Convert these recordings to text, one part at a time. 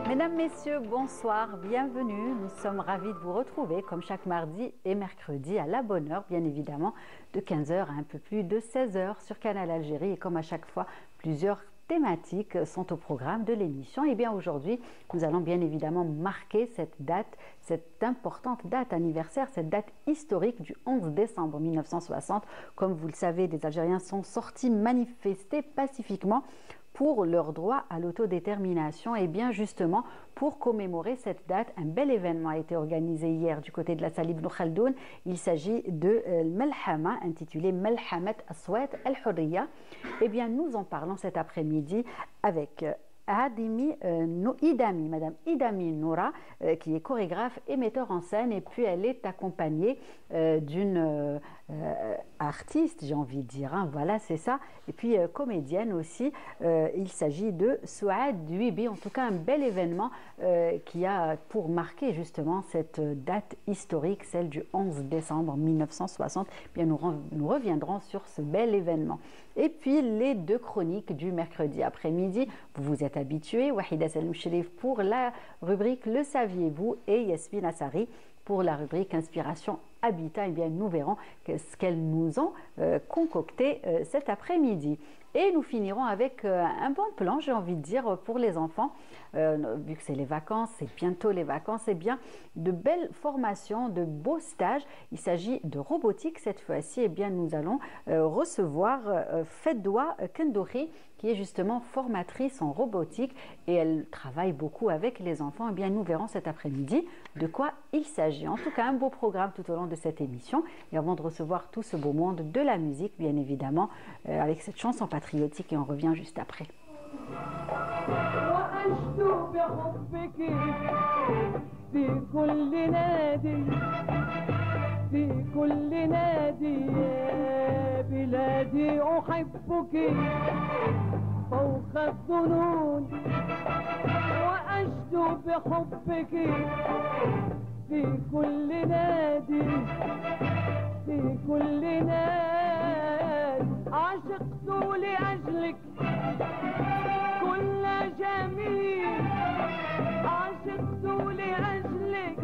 Mesdames, Messieurs, bonsoir, bienvenue. Nous sommes ravis de vous retrouver comme chaque mardi et mercredi à la bonne heure, bien évidemment, de 15 h à un peu plus de 16 h sur Canal Algérie. Et comme à chaque fois, plusieurs thématiques sont au programme de l'émission. Et bien aujourd'hui, nous allons bien évidemment marquer cette date, cette importante date anniversaire, cette date historique du 11 décembre 1960. Comme vous le savez, les Algériens sont sortis manifester pacifiquement pour leur droit à l'autodétermination. Et bien justement, pour commémorer cette date, un bel événement a été organisé hier du côté de la salle Ibn Khaldoun. Il s'agit de Malhama, intitulé Malhamat Aswat al-Hurriya. Et bien nous en parlons cet après-midi avec Madame Idami Noura, qui est chorégraphe et metteur en scène, et puis elle est accompagnée d'une artiste, j'ai envie de dire, hein, voilà, c'est ça, et puis comédienne aussi. Il s'agit de Souad Douibi, en tout cas un bel événement qui a pour marquer justement cette date historique, celle du 11 décembre 1960. Bien, nous reviendrons sur ce bel événement. Et puis les deux chroniques du mercredi après-midi, vous vous êtes habitués, Wahida Salim Chérif pour la rubrique Le saviez-vous et Yasmine Assari pour la rubrique Inspiration Habitat. Et bien nous verrons ce qu'elles nous ont concocté cet après-midi. Et nous finirons avec un bon plan, j'ai envie de dire, pour les enfants. Vu que c'est les vacances, c'est bientôt les vacances, et bien de belles formations, de beaux stages. Il s'agit de robotique cette fois-ci. Et bien nous allons recevoir Fedwa Kendouri, qui est justement formatrice en robotique, et elle travaille beaucoup avec les enfants. Et bien nous verrons cet après-midi de quoi il s'agit. En tout cas, un beau programme tout au long de cette émission. Et avant de recevoir tout ce beau monde, de la musique, bien évidemment, avec cette chanson patriotique, et on revient juste après. في كل نادي في كل نادي يا بلادي أحبك فوق الظنون وأشدو بحبك في كل نادي في كل نادي عشقت لأجلك كل جميل عشقت لأجلك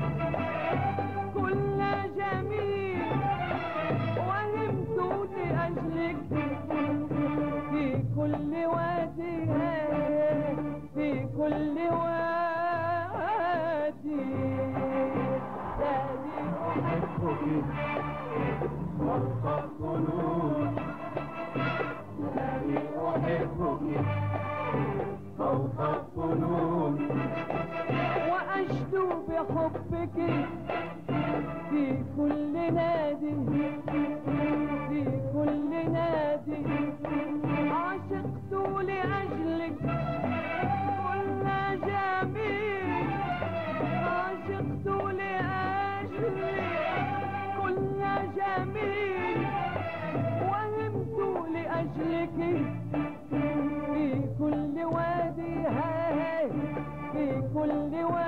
كل جميل وهمت لأجلك في كل وادي في كل وادي دادي أحبك فوق الظنون دادي أحبك فوق الظنون وأشدو بحبك في كل نادي في كل نادي عشقت لأجلك كل جميل عشقت لأجلك كل جميل وهمت لأجلك في كل وادي في كل وادي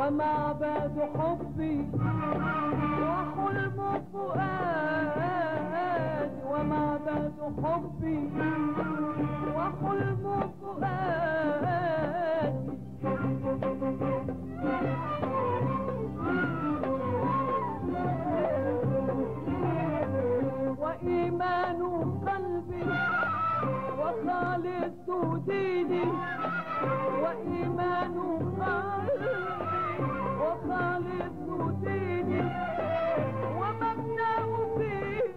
ومعبد حبي وحلم فؤاد ومعبد حبي وحلم فؤاد وإيمان قلبي وخالص ديني وإيمان قلبي وخالص ديني ومبدأ فيه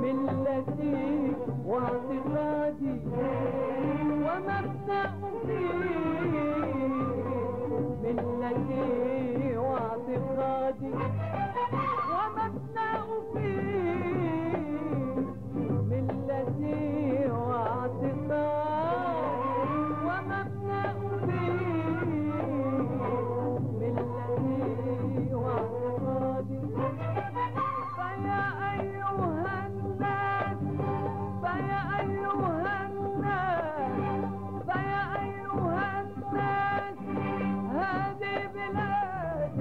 ملتي واعتقادي ومبدأ فيه ملتي واعتقادي ومبدأ فيه ملتي واعتقادي ومبدأ فيه ملتي واعتقادي فيا أيها الناس فيا أيها الناس فيا أيها الناس هذه بلاد.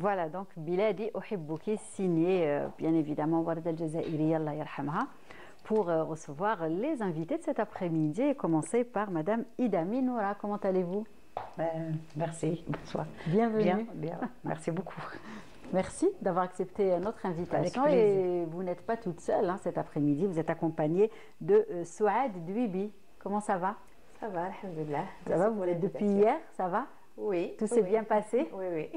Voilà, donc Biladi Ohibouki, signé bien évidemment Warda al-Jazairi, Allah yarhamha, pour recevoir les invités de cet après-midi et commencer par Madame Idami Noura. Comment allez-vous? Merci, bonsoir. Bienvenue. Bien, bien, merci beaucoup. Merci d'avoir accepté notre invitation. Et vous n'êtes pas toute seule cet après-midi, vous êtes accompagnée de Souad Douibi. Comment ça va? Ça va, alhamdoulilah. Ça va, vous l'êtes depuis hier, ça va? Oui. Tout s'est bien passé? Oui, oui.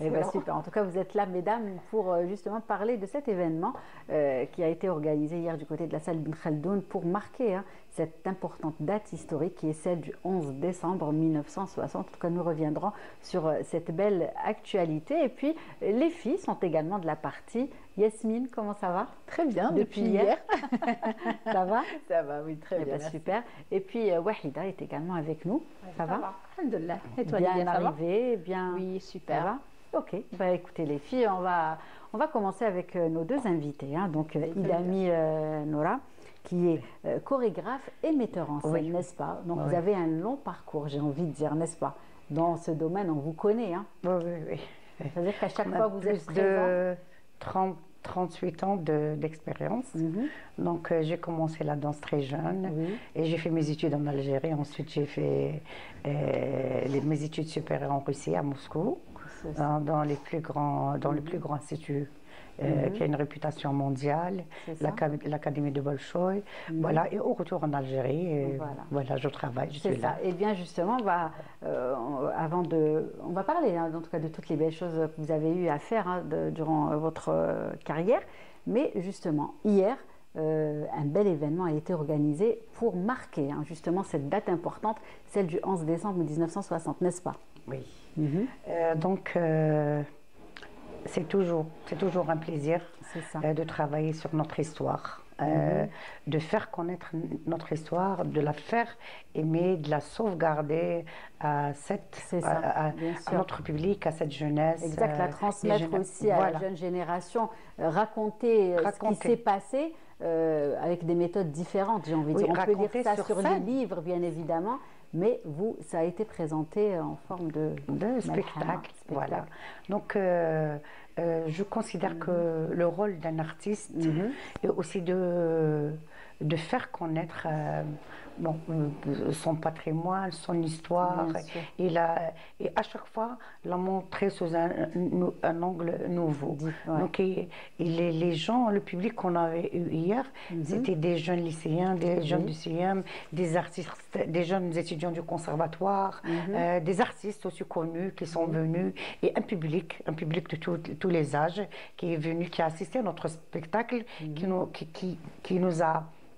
Eh ben, super. En tout cas, vous êtes là, mesdames, pour justement parler de cet événement qui a été organisé hier du côté de la salle Ibn Khaldoun pour marquer cette importante date historique qui est celle du 11 décembre 1960. En tout cas, nous reviendrons sur cette belle actualité. Et puis, les filles sont également de la partie. Yasmine, comment ça va? Très bien, depuis hier. Ça va? Ça va, oui, très bien. Super. Et puis, Wahida est également avec nous. Ça va? Alhamdoulilah. Et toi, bien Lydia, arrivé, bien. Oui, super. Ça va? Ok. Bah, écoutez, les filles, on va commencer avec nos deux invités. Donc, Idami Noura, qui est chorégraphe et metteur en scène, n'est-ce pas? Donc, vous avez un long parcours, j'ai envie de dire, n'est-ce pas? Dans ce domaine, on vous connaît. Oui, oui, oui. C'est-à-dire qu'à chaque fois, vous êtes plus de 38 ans d'expérience. Donc, j'ai commencé la danse très jeune et j'ai fait mes études en Algérie. Ensuite, j'ai fait mes études supérieures en Russie, à Moscou, dans le plus grand institut qui a une réputation mondiale, l'Académie de Bolchoï. Voilà, et au retour en Algérie, voilà, je travaille, je suis là. Et bien justement, on va parler en tout cas de toutes les belles choses que vous avez eu à faire durant votre carrière. Mais justement, hier, un bel événement a été organisé pour marquer justement cette date importante, celle du 11 décembre 1960, n'est-ce pas? Oui. Donc, c'est toujours un plaisir de travailler sur notre histoire, de faire connaître notre histoire, de la faire aimer, de la sauvegarder à notre public, à cette jeunesse. Exact, la transmettre aussi à la jeune génération, raconter ce qui s'est passé avec des méthodes différentes, j'ai envie de dire. On peut lire ça sur les livres, bien évidemment, mais vous, ça a été présenté en forme de spectacle. Voilà. Donc, je considère que le rôle d'un artiste est aussi de faire connaître son patrimoine, son histoire, et à chaque fois la montrer sous un angle nouveau. Donc les gens, le public qu'on avait eu hier, c'était des jeunes lycéens, des jeunes du CIEM, des artistes, des jeunes étudiants du conservatoire, des artistes aussi connus qui sont venus, et un public de tous les âges qui est venu, qui a assisté à notre spectacle,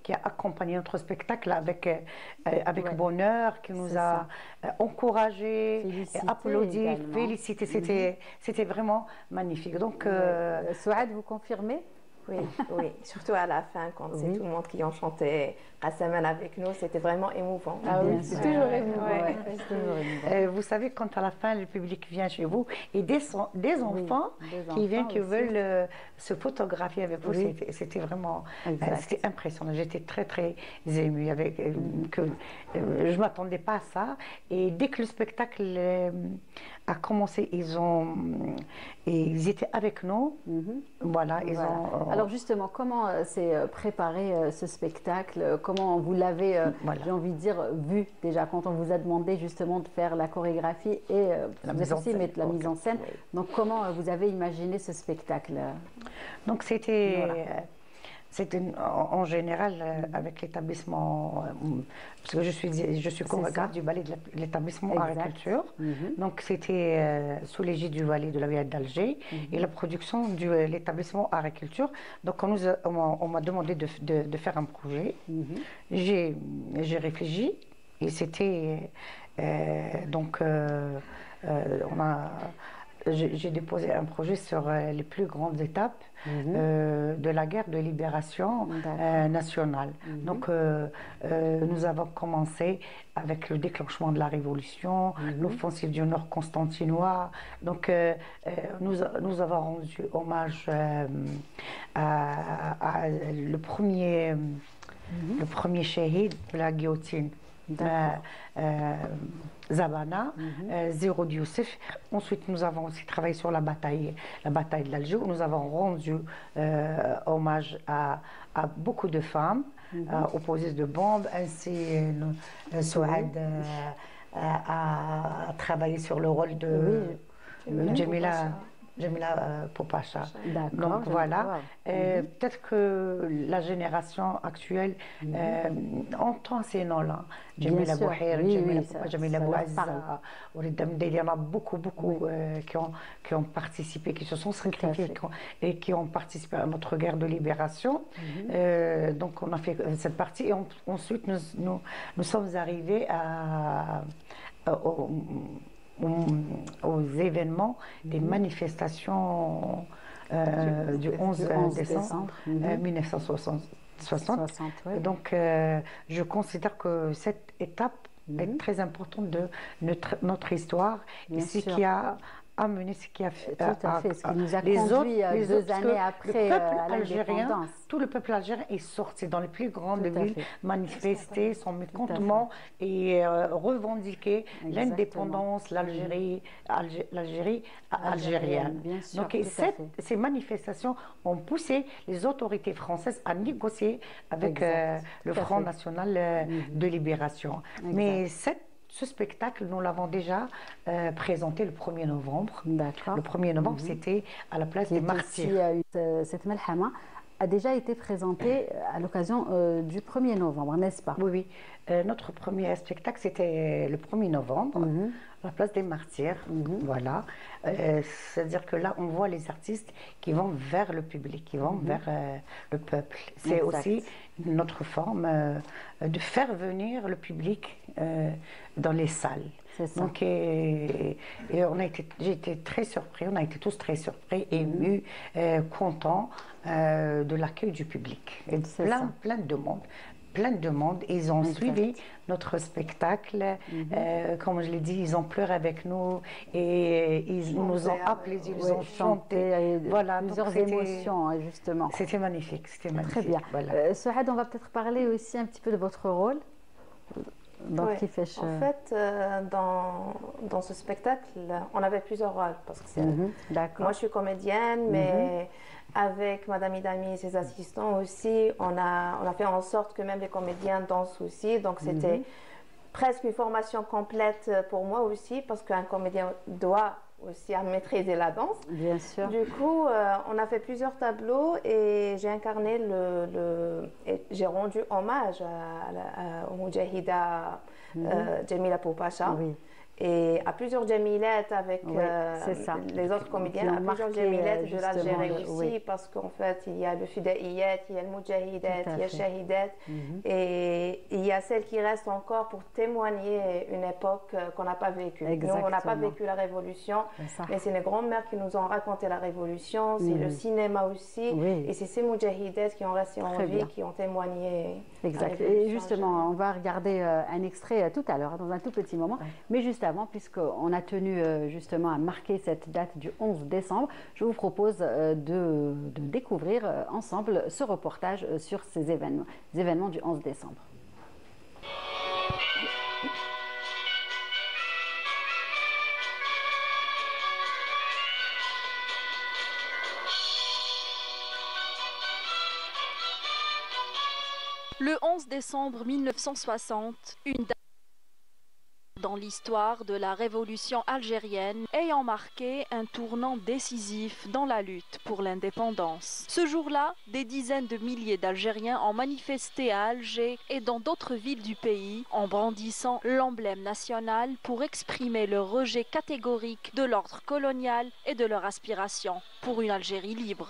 qui a accompagné notre spectacle avec bonheur, qui nous a encouragés, applaudis, félicités. C'était vraiment magnifique. Donc, Souad, vous confirmez? Oui, oui, surtout à la fin, quand c'est Oui. tout le monde qui ont chanté Rassaman avec nous, c'était vraiment émouvant. Ah oui, Bien c'est sûr. toujours émouvant. Ouais. Ouais, c'est toujours émouvant. Vous savez, quand à la fin, le public vient chez vous et des enfants des qui viennent, enfants qui aussi. veulent se photographier avec vous, Oui. c'était vraiment Exact. c'était impressionnant. J'étais très, très émue avec je ne m'attendais pas à ça. Et dès que le spectacle a commencé, ils étaient avec nous. Mhm. Voilà, ils Voilà. ont. Alors justement, comment s'est préparé ce spectacle? Comment vous l'avez, Voilà. j'ai envie de dire, vu déjà quand on vous a demandé justement de faire la chorégraphie et La vous mise êtes en aussi scène. mettre la mise en scène. Oui. Donc comment vous avez imaginé ce spectacle? Donc c'était, Voilà. c'était en général avec l'établissement, parce que je suis chorégraphe ça. du ballet de l'établissement Exact. Art et Culture. Mhm. Donc c'était sous l'égide du ballet de la Villette d'Alger et la production de l'établissement Art et Culture. Donc on m'a demandé de faire un projet. Mhm. J'ai réfléchi et c'était j'ai déposé un projet sur les plus grandes étapes de la guerre de libération D'accord. nationale. Donc, nous avons commencé avec le déclenchement de la Révolution, l'offensive du Nord constantinois. Donc, nous avons rendu hommage à le premier shahid de la guillotine. D'accord. Zabana, Zéro Youssef. Ensuite, nous avons aussi travaillé sur la bataille de l'Alger, où nous avons rendu hommage à beaucoup de femmes opposées de bombes. Ainsi, Souad a travaillé sur le rôle de Jamila Popacha. D'accord. Donc je voilà, vois. peut-être que la génération actuelle entend ces noms-là. Bien Jamila sûr, Bouhir, oui, Jamila oui, Popa, ça Jamila leur Bouazza, parle. Ouled Mdel. Il y en a beaucoup qui ont participé, qui se sont sacrifiés fait. et qui ont participé à notre guerre de libération. Donc on a fait cette partie et ensuite nous sommes arrivés aux événements des manifestations du 11 décembre 1960. 60, ouais. Donc, je considère que cette étape est très importante de notre histoire Bien et ce sûr. qui a amené, ce qui a fait. Tout à fait, ce qui nous a les conduit autres- les deux autres, parce que années le après peuple à l'indépendance. tout le peuple algérien est sorti dans les plus grandes Tout à villes, fait. manifester son mécontentement et revendiquer Exactement. l'indépendance, l'Algérie algérienne. Bien sûr, Donc, tout à fait. ces manifestations ont poussé les autorités françaises à négocier avec Exact, le tout à Front fait. national de libération. Exact. Mais ce spectacle, nous l'avons déjà présenté le 1er novembre. D'accord. Le 1er novembre, c'était à la place des martyrs. Cette malhama a déjà été présentée à l'occasion du 1er novembre, n'est-ce pas? Oui, oui. Notre premier spectacle, c'était le 1er novembre, à la place des martyrs. Voilà. C'est-à-dire que là, on voit les artistes qui vont vers le public, qui vont vers le peuple. C'est Exact. aussi notre forme de faire venir le public dans les salles. C'est ça. Donc, j'ai été très surpris, on a été tous très surpris, émus, contents de l'accueil du public. Et C'est plein de monde. Ils ont Exact. suivi notre spectacle. Comme je l'ai dit, ils ont pleuré avec nous et ils nous ont appelés, ils Oui, ont chanté. Voilà, donc plusieurs émotions, hein, justement. C'était magnifique, c'était magnifique. Très bien. Voilà. Souad, on va peut-être parler aussi un petit peu de votre rôle. Donc, Oui. Kifesh, En fait, dans ce spectacle, on avait plusieurs rôles. Parce que d'accord. moi, je suis comédienne, mais avec Madame Idami et ses assistants aussi, on a fait en sorte que même les comédiens dansent aussi. Donc, c'était presque une formation complète pour moi aussi, parce qu'un comédien doit aussi maîtriser la danse. Bien sûr. Du coup, on a fait plusieurs tableaux et j'ai incarné et j'ai rendu hommage au Moudjahida Jamila Popacha. Oui. et à plusieurs jamilettes avec c'est ça. les autres Qui comédiens, ont à plusieurs marqué, jamilettes de justement, l'Algérie aussi, oui. parce qu'en fait, il y a le Fidaïyat, il y a le Moudjahidat, Tout à il y a fait. Shahidat, et il y a celles qui restent encore pour témoigner une époque qu'on n'a pas vécue. Nous, on n'a pas Exactement. vécu la Révolution, C'est ça. mais c'est les grands-mères qui nous ont raconté la Révolution, c'est le cinéma aussi, Oui. et c'est ces Moudjahidat qui ont resté en Très vie, bien. qui ont témoigné. la Exact. Et Révolution justement, on va regarder un extrait tout à l'heure, dans un tout petit moment. Mais juste avant, puisqu'on a tenu justement à marquer cette date du 11 décembre, je vous propose de découvrir ensemble ce reportage sur ces événements, les événements du 11 décembre. Le 11 décembre 1960, une date dans l'histoire de la révolution algérienne ayant marqué un tournant décisif dans la lutte pour l'indépendance. Ce jour-là, des dizaines de milliers d'Algériens ont manifesté à Alger et dans d'autres villes du pays en brandissant l'emblème national pour exprimer leur rejet catégorique de l'ordre colonial et de leur aspiration pour une Algérie libre.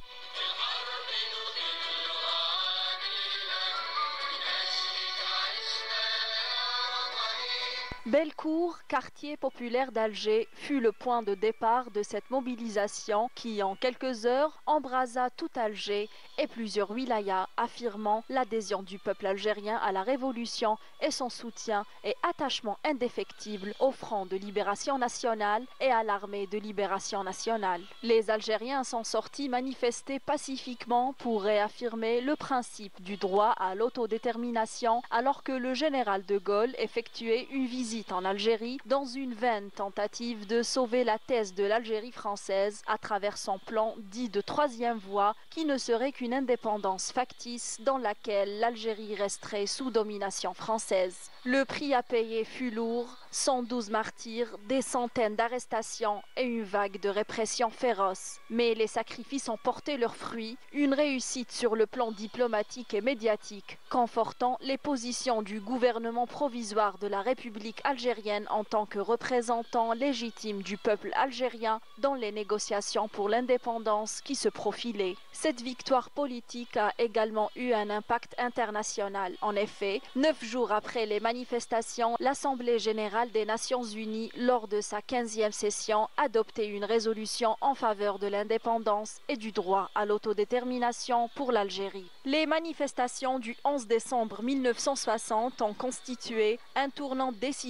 Bellecour, quartier populaire d'Alger, fut le point de départ de cette mobilisation qui, en quelques heures, embrasa tout Alger et plusieurs wilayas, affirmant l'adhésion du peuple algérien à la révolution et son soutien et attachement indéfectible au Front de libération nationale et à l'Armée de libération nationale. Les Algériens sont sortis manifester pacifiquement pour réaffirmer le principe du droit à l'autodétermination, alors que le général de Gaulle effectuait une visite en Algérie dans une vaine tentative de sauver la thèse de l'Algérie française à travers son plan dit de troisième voie qui ne serait qu'une indépendance factice dans laquelle l'Algérie resterait sous domination française. Le prix à payer fut lourd, 112 martyrs, des centaines d'arrestations et une vague de répression féroce. Mais les sacrifices ont porté leurs fruits, une réussite sur le plan diplomatique et médiatique, confortant les positions du gouvernement provisoire de la République algérienne en tant que représentant légitime du peuple algérien dans les négociations pour l'indépendance qui se profilaient. Cette victoire politique a également eu un impact international. En effet, 9 jours après les manifestations, l'Assemblée générale des Nations unies, lors de sa 15e session, adoptait une résolution en faveur de l'indépendance et du droit à l'autodétermination pour l'Algérie. Les manifestations du 11 décembre 1960 ont constitué un tournant décisif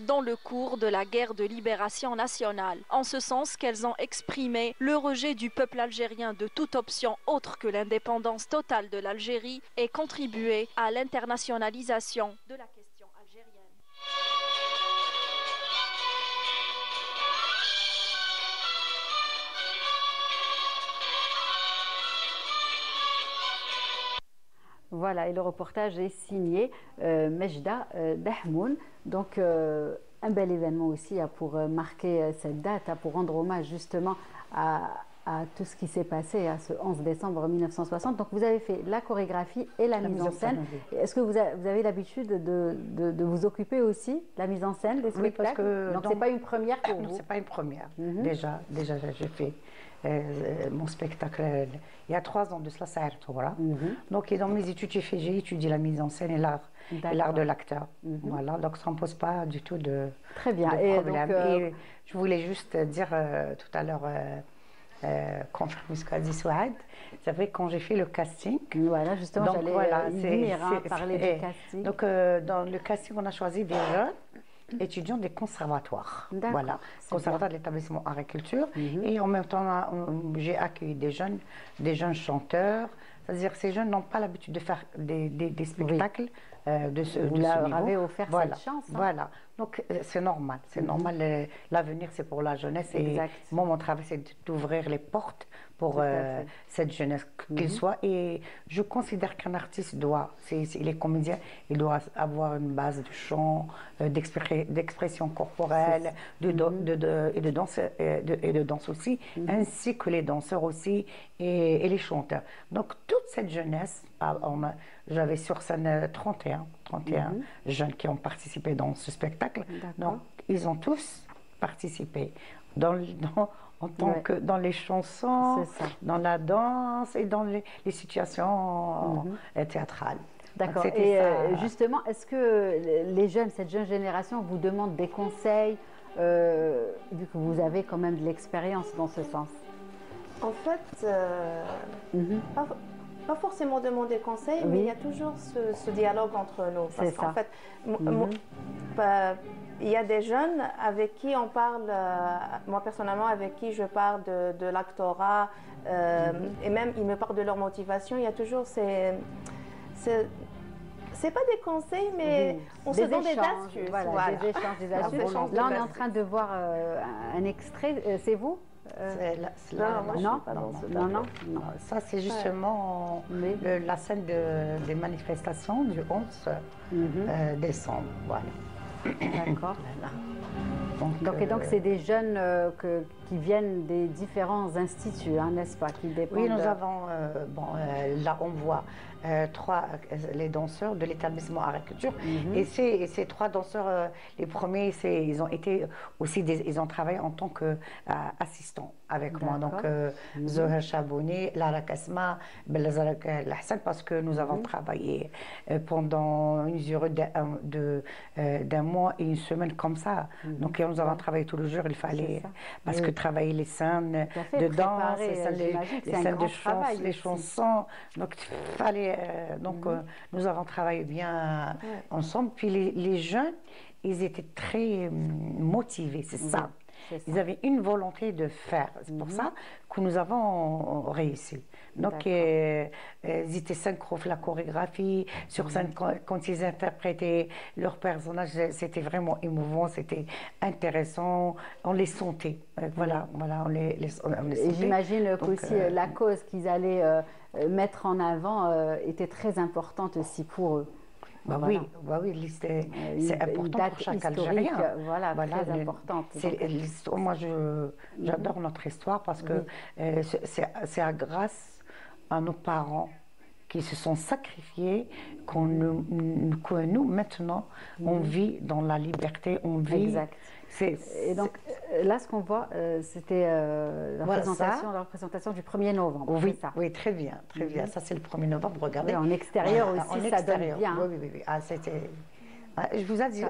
dans le cours de la guerre de libération nationale, en ce sens qu'elles ont exprimé le rejet du peuple algérien de toute option autre que l'indépendance totale de l'Algérie et contribué à l'internationalisation de la question algérienne. Voilà, et le reportage est signé Mejda Dahmoun. Donc, un bel événement aussi pour marquer cette date, pour rendre hommage justement à tout ce qui s'est passé à ce 11 décembre 1960. Donc, vous avez fait la chorégraphie et la mise en scène. Est-ce que vous avez l'habitude de vous occuper aussi de la mise en scène des spectacles? Oui, parce que donc, ce n'est pas une première pour non, vous? c'est pas une première. Déjà, j'ai fait mon spectacle il y a 3 ans de cela, ça voilà. Donc, et dans mes études, j'ai étudié la mise en scène et l'art de l'acteur. Voilà, donc ça ne me pose pas du tout de, Très bien. de problème. Donc, et je voulais juste dire tout à l'heure, confrère Mouskadi Souad, c'est vrai quand j'ai fait le casting. Voilà, justement, j'allais venir parler du casting. Donc, dans le casting, on a choisi des jeunes étudiants des conservatoires. Voilà, conservatoire de l'établissement agriculture. Et en même temps, j'ai accueilli des jeunes chanteurs. C'est-à-dire que ces jeunes n'ont pas l'habitude de faire des spectacles de ce niveau. Vous leur avez offert voilà. cette chance. Voilà. Donc, c'est normal. C'est normal. L'avenir, c'est pour la jeunesse. Exact. Et moi, mon travail, c'est d'ouvrir les portes pour cette jeunesse qu'il soit. Et je considère qu'un artiste il est comédien, il doit avoir une base de chant, d'expression corporelle, et de danse aussi, ainsi que les danseurs aussi et les chanteurs. Donc, toute cette jeunesse, j'avais sur scène 31 jeunes qui ont participé dans ce spectacle. Donc, ils ont tous participé en tant que dans les chansons, dans la danse et dans les situations théâtrales. D'accord. Et justement, est-ce que les jeunes, cette jeune génération, vous demande des conseils, vu que vous avez quand même de l'expérience dans ce sens? En fait, pas forcément demander conseil, mais il y a toujours ce dialogue entre nous. Parce qu'en fait, il y a des jeunes avec qui on parle, moi personnellement, avec qui je parle de l'actorat, et même ils me parlent de leur motivation. Il y a toujours c'est pas des conseils, mais on se donne des astuces. Voilà. Des échanges, des astuces. Là, on est en train de voir un extrait. C'est vous? Non. Ça, c'est justement la scène des manifestations du 11 décembre. Voilà. D'accord. Donc c'est des jeunes qui viennent des différents instituts, hein, n'est-ce pas, qui dépendent. Oui, nous avons, là on voit les danseurs de l'établissement Agriculture. Et ces 3 danseurs, les premiers, ils ont été aussi, ils ont travaillé en tant qu'assistants avec moi. Donc Zohar Chabouni, Lara Kasma, Belazarek Lahsan, parce que nous avons travaillé pendant une durée d'un mois et une semaine comme ça. Donc nous avons travaillé tous les jours, il fallait, parce que travailler les scènes de danse, les scènes de chant, les chansons, donc il fallait, nous avons travaillé bien ensemble. Puis les jeunes, ils étaient très motivés, c'est ça. Ils avaient une volonté de faire. C'est pour ça que nous avons réussi. Donc, ils étaient synchro, la chorégraphie, sur scène, quand ils interprétaient leurs personnages, c'était vraiment émouvant, c'était intéressant. On les sentait. Voilà, on les sentait. Et j'imagine qu'aussi la cause qu'ils allaient mettre en avant était très importante aussi pour eux. Oui, c'est important pour chaque Algérien. Voilà, très importante. Moi, j'adore notre histoire parce que c'est grâce à nos parents qui se sont sacrifiés que nous, maintenant, on vit dans la liberté, on vit... Exact. Et donc, là, ce qu'on voit, c'était la représentation du 1er novembre. Oui, très bien, très bien. Ça, c'est le 1er novembre, regardez. En extérieur aussi, ça donne bien. Oui. Ah, c'était... Je vous ai dit,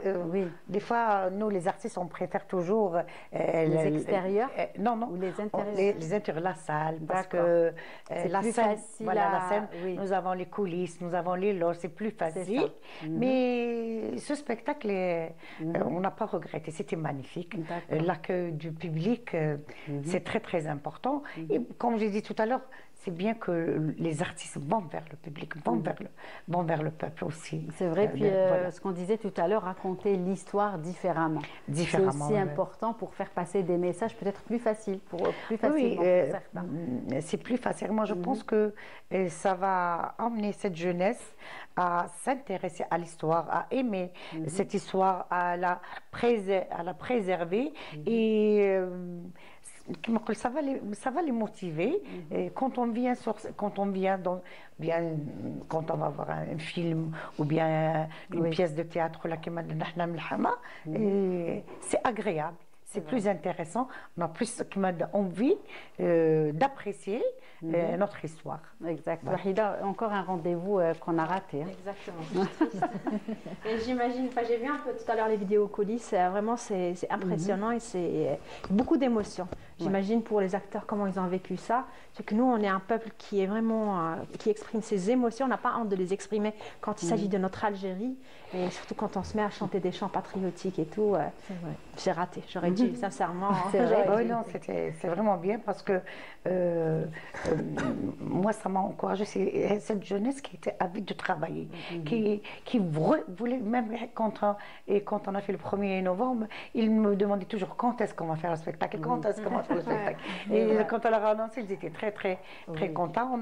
des fois, nous, les artistes, on préfère toujours... les extérieurs Non. Ou les intérieurs les intérieurs, la salle, parce que la scène, la scène, nous avons les coulisses, nous avons les loges, c'est plus facile. Mais ce spectacle, on n'a pas regretté, c'était magnifique. L'accueil du public, c'est très, très important. Et comme j'ai dit tout à l'heure, c'est bien que les artistes vont vers le public, vont vers le peuple aussi. C'est vrai, puis ce qu'on disait tout à l'heure, raconter l'histoire différemment. C'est aussi important pour faire passer des messages peut-être plus faciles pour certains. C'est plus facile. Moi, je pense que ça va emmener cette jeunesse à s'intéresser à l'histoire, à aimer cette histoire, à la préserver et... ça va les motiver. Et quand on va voir un film ou bien une pièce de théâtre, c'est agréable. C'est plus intéressant, on a plus envie d'apprécier notre histoire. Exact. Wahida, encore un rendez-vous qu'on a raté. Exactement. Et j'imagine, j'ai vu un peu tout à l'heure les vidéos coulisses, vraiment c'est impressionnant et c'est beaucoup d'émotions. J'imagine pour les acteurs comment ils ont vécu ça. C'est que nous, on est un peuple qui est vraiment, qui exprime ses émotions. On n'a pas honte de les exprimer quand il s'agit de notre Algérie. Et surtout quand on se met à chanter des chants patriotiques et tout. J'ai raté, j'aurais dû, sincèrement. C'est vraiment bien parce que moi, ça m'a encouragé. C'est cette jeunesse qui était avide de travailler, qui voulait, même quand on a fait le 1er novembre, ils me demandaient toujours quand est-ce qu'on va faire le spectacle, quand est-ce qu'on va faire le spectacle. Et quand on leur a annoncé, ils étaient très contents.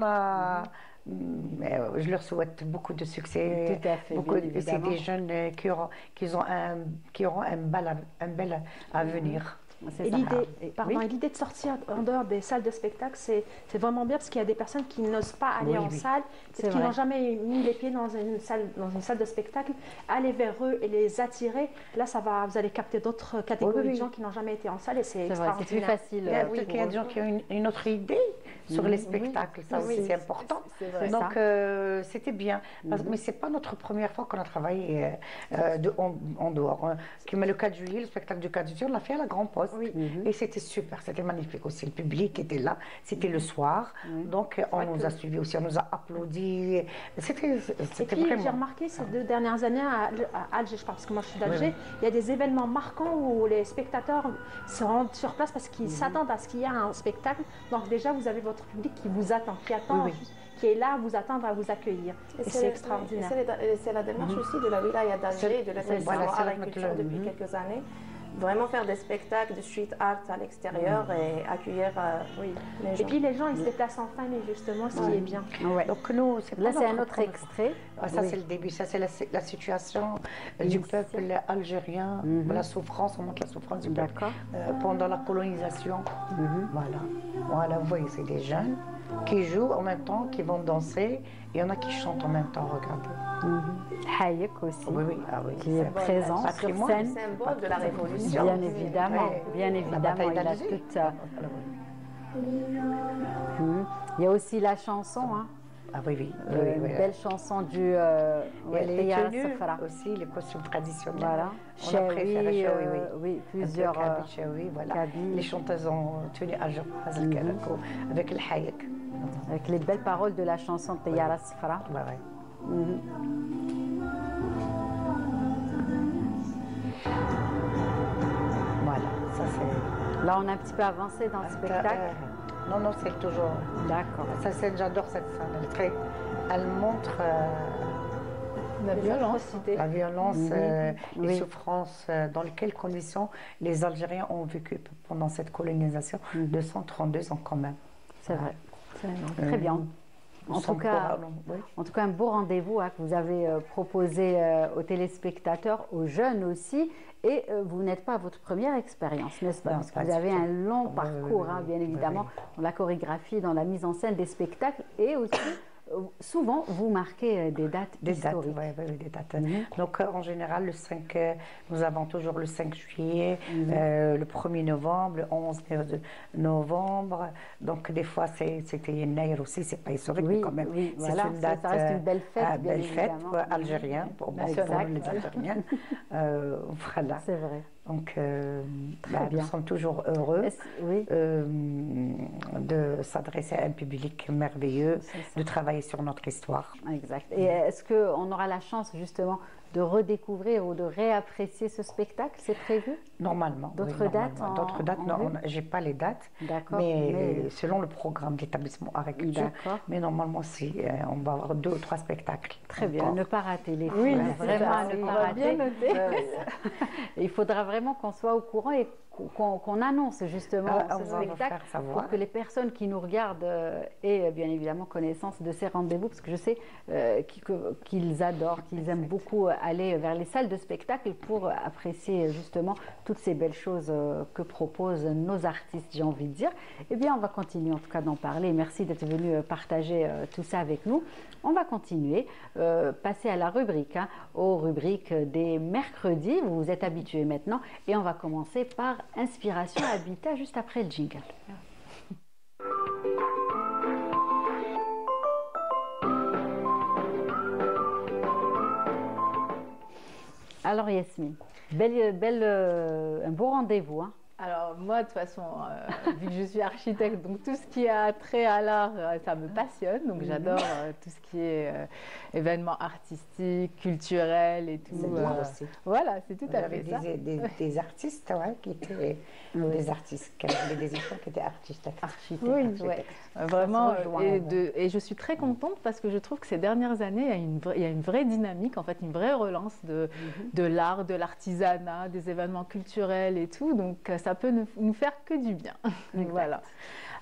Je leur souhaite beaucoup de succès. Tout à fait. C'est des jeunes qui auront un bel avenir. C'est Et ça. l'idée, Et- pardon, oui. et l'idée de sortir en dehors des salles de spectacle, c'est vraiment bien parce qu'il y a des personnes qui n'osent pas aller Oui, en oui. salle, C'est qui vrai. n'ont jamais mis les pieds dans une salle de spectacle, aller vers eux et les attirer. Là, vous allez capter d'autres catégories Oui, oui, de gens oui. qui n'ont jamais été en salle et c'est C'est vrai, c'est plus extraordinaire. facile. Il y a oui, peut-être qu'il y a des gens qui ont une autre idée sur les spectacles, ça aussi c'est important. c'est vrai. Donc Ça. c'était bien, mais c'est pas notre première fois qu'on a travaillé en dehors. Comme le 4 juillet, le spectacle du 4 juillet, on l'a fait à la Grand Poste et c'était super, c'était magnifique aussi. Le public était là, c'était le soir, donc on nous a suivis aussi, on nous a applaudi. Et C'était puis, j'ai vraiment. remarqué ces 2 dernières années à Alger, je parle parce que moi je suis d'Alger, Oui, il y a des événements marquants où les spectateurs se rendent sur place parce qu'ils s'attendent à ce qu'il y ait un spectacle. Donc déjà, vous avez votre public qui vous attend, qui attend, Oui, qui est là à vous attendre, à vous accueillir. Et c'est extraordinaire. C'est la démarche aussi de la wilaya d'Alger, de l'établissement voilà, c'est art la et culture depuis quelques années. Vraiment faire des spectacles de street art à l'extérieur et accueillir les gens. Et puis les gens, ils se déplacent en famille, justement, ce qui est bien. Ouais. Donc nous, c'est Là, pas c'est un notre autre première- extrait. Ah, ça, c'est le début, ça, c'est la situation du peuple algérien, la souffrance, on montre la souffrance du peuple D'accord. pendant la colonisation. Voilà, vous voyez, c'est des jeunes qui jouent en même temps, qui vont danser, il y en a qui chantent en même temps, regardez. Hayek aussi, Oui, qui est présent sur patrimoine. scène. Symbole de la révolution. Bien évidemment, Ouais. bien La évidemment, bataille il a d'Alger. toute. Il y a aussi la chanson, hein, Ah oui, oui. une belle chanson du Et les Tayara tenues Safra. aussi, les costumes traditionnels. Voilà. On a préféré Chaoui, oui. Oui, plusieurs. Kabil, Chaoui, voilà. Kabyles. Les chanteuses en tenue à jour, avec le hayek. Avec les belles paroles de la chanson Tayara Safra. Ouais, ouais. Voilà, ça c'est. Là, on a un petit peu avancé dans le spectacle. Non, non, c'est toujours. D'accord. Ça, j'adore cette scène. Elle montre La violence. la violence, les Oui. souffrances, dans quelles conditions les Algériens ont vécu pendant cette colonisation de 132 ans quand même. C'est vrai. Très bien. En tout cas, un beau rendez-vous hein, que vous avez proposé aux téléspectateurs, aux jeunes aussi. Et vous n'êtes pas à votre première expérience, n'est-ce pas? Non, Parce que pas vous du avez tout. un long Oui, parcours, oui, hein, oui, bien oui, évidemment, oui. dans la chorégraphie, dans la mise en scène des spectacles. Et aussi, souvent, vous marquez des dates Des dates, historiques. oui, des dates. Donc, en général, nous avons toujours le 5 juillet, le 1er novembre, le 11 novembre. Donc, des fois, c'était Yennaïr aussi, c'est pas historique, mais quand même, oui, c'est voilà, une date. ça reste une belle fête, bien belle fête évidemment. algérienne, pour moi, Exact. pour les Algériens. Voilà. C'est vrai. Donc, bien. nous sommes toujours heureux Oui, de s'adresser à un public merveilleux, C'est ça. de travailler sur notre histoire. exact. Et est-ce qu'on aura la chance justement de redécouvrir ou de réapprécier ce spectacle? C'est prévu? Normalement. oui, D'autres dates normalement. D'autres dates, en non, vue? j'ai pas les dates. D'accord. Mais selon le programme de l'établissement Art et Culture. D'accord. Mais normalement, si, on va avoir 2 ou 3 spectacles. Très bien, encore. ne pas rater les Oui, films, c'est vraiment ça, ne on pas va rater. bien noter. Il faudra vraiment qu'on soit au courant et qu'on annonce justement Ah, ce on va le spectacle faire savoir. pour que les personnes qui nous regardent aient bien évidemment connaissance de ces rendez-vous, parce que je sais qu'ils adorent, qu'ils aiment beaucoup aller vers les salles de spectacle pour apprécier justement toutes ces belles choses que proposent nos artistes, j'ai envie de dire. Eh bien, on va continuer en tout cas d'en parler. Merci d'être venu partager tout ça avec nous. On va continuer, passer à la rubrique, aux rubriques des mercredis. Vous vous êtes habitués maintenant. Et on va commencer par Inspiration Habitat juste après le jingle. Alors Yasmine, un beau rendez-vous. Hein. Alors moi, de toute façon, vu que je suis architecte, donc tout ce qui a trait à l'art, ça me passionne. Donc j'adore tout ce qui est événements artistiques, culturels et tout. C'est moi aussi. Voilà, c'est tout Vous à avez fait ça. des artistes qui étaient des artistes, qui avaient des écoles qui étaient architectes. Oui, ouais. Vraiment, Ça se rejoint, et je suis très contente parce que je trouve que ces dernières années, il y a une vraie dynamique, en fait, une vraie relance de l'art, de l'artisanat, des événements culturels et tout. Donc, ça peut nous faire que du bien. Voilà.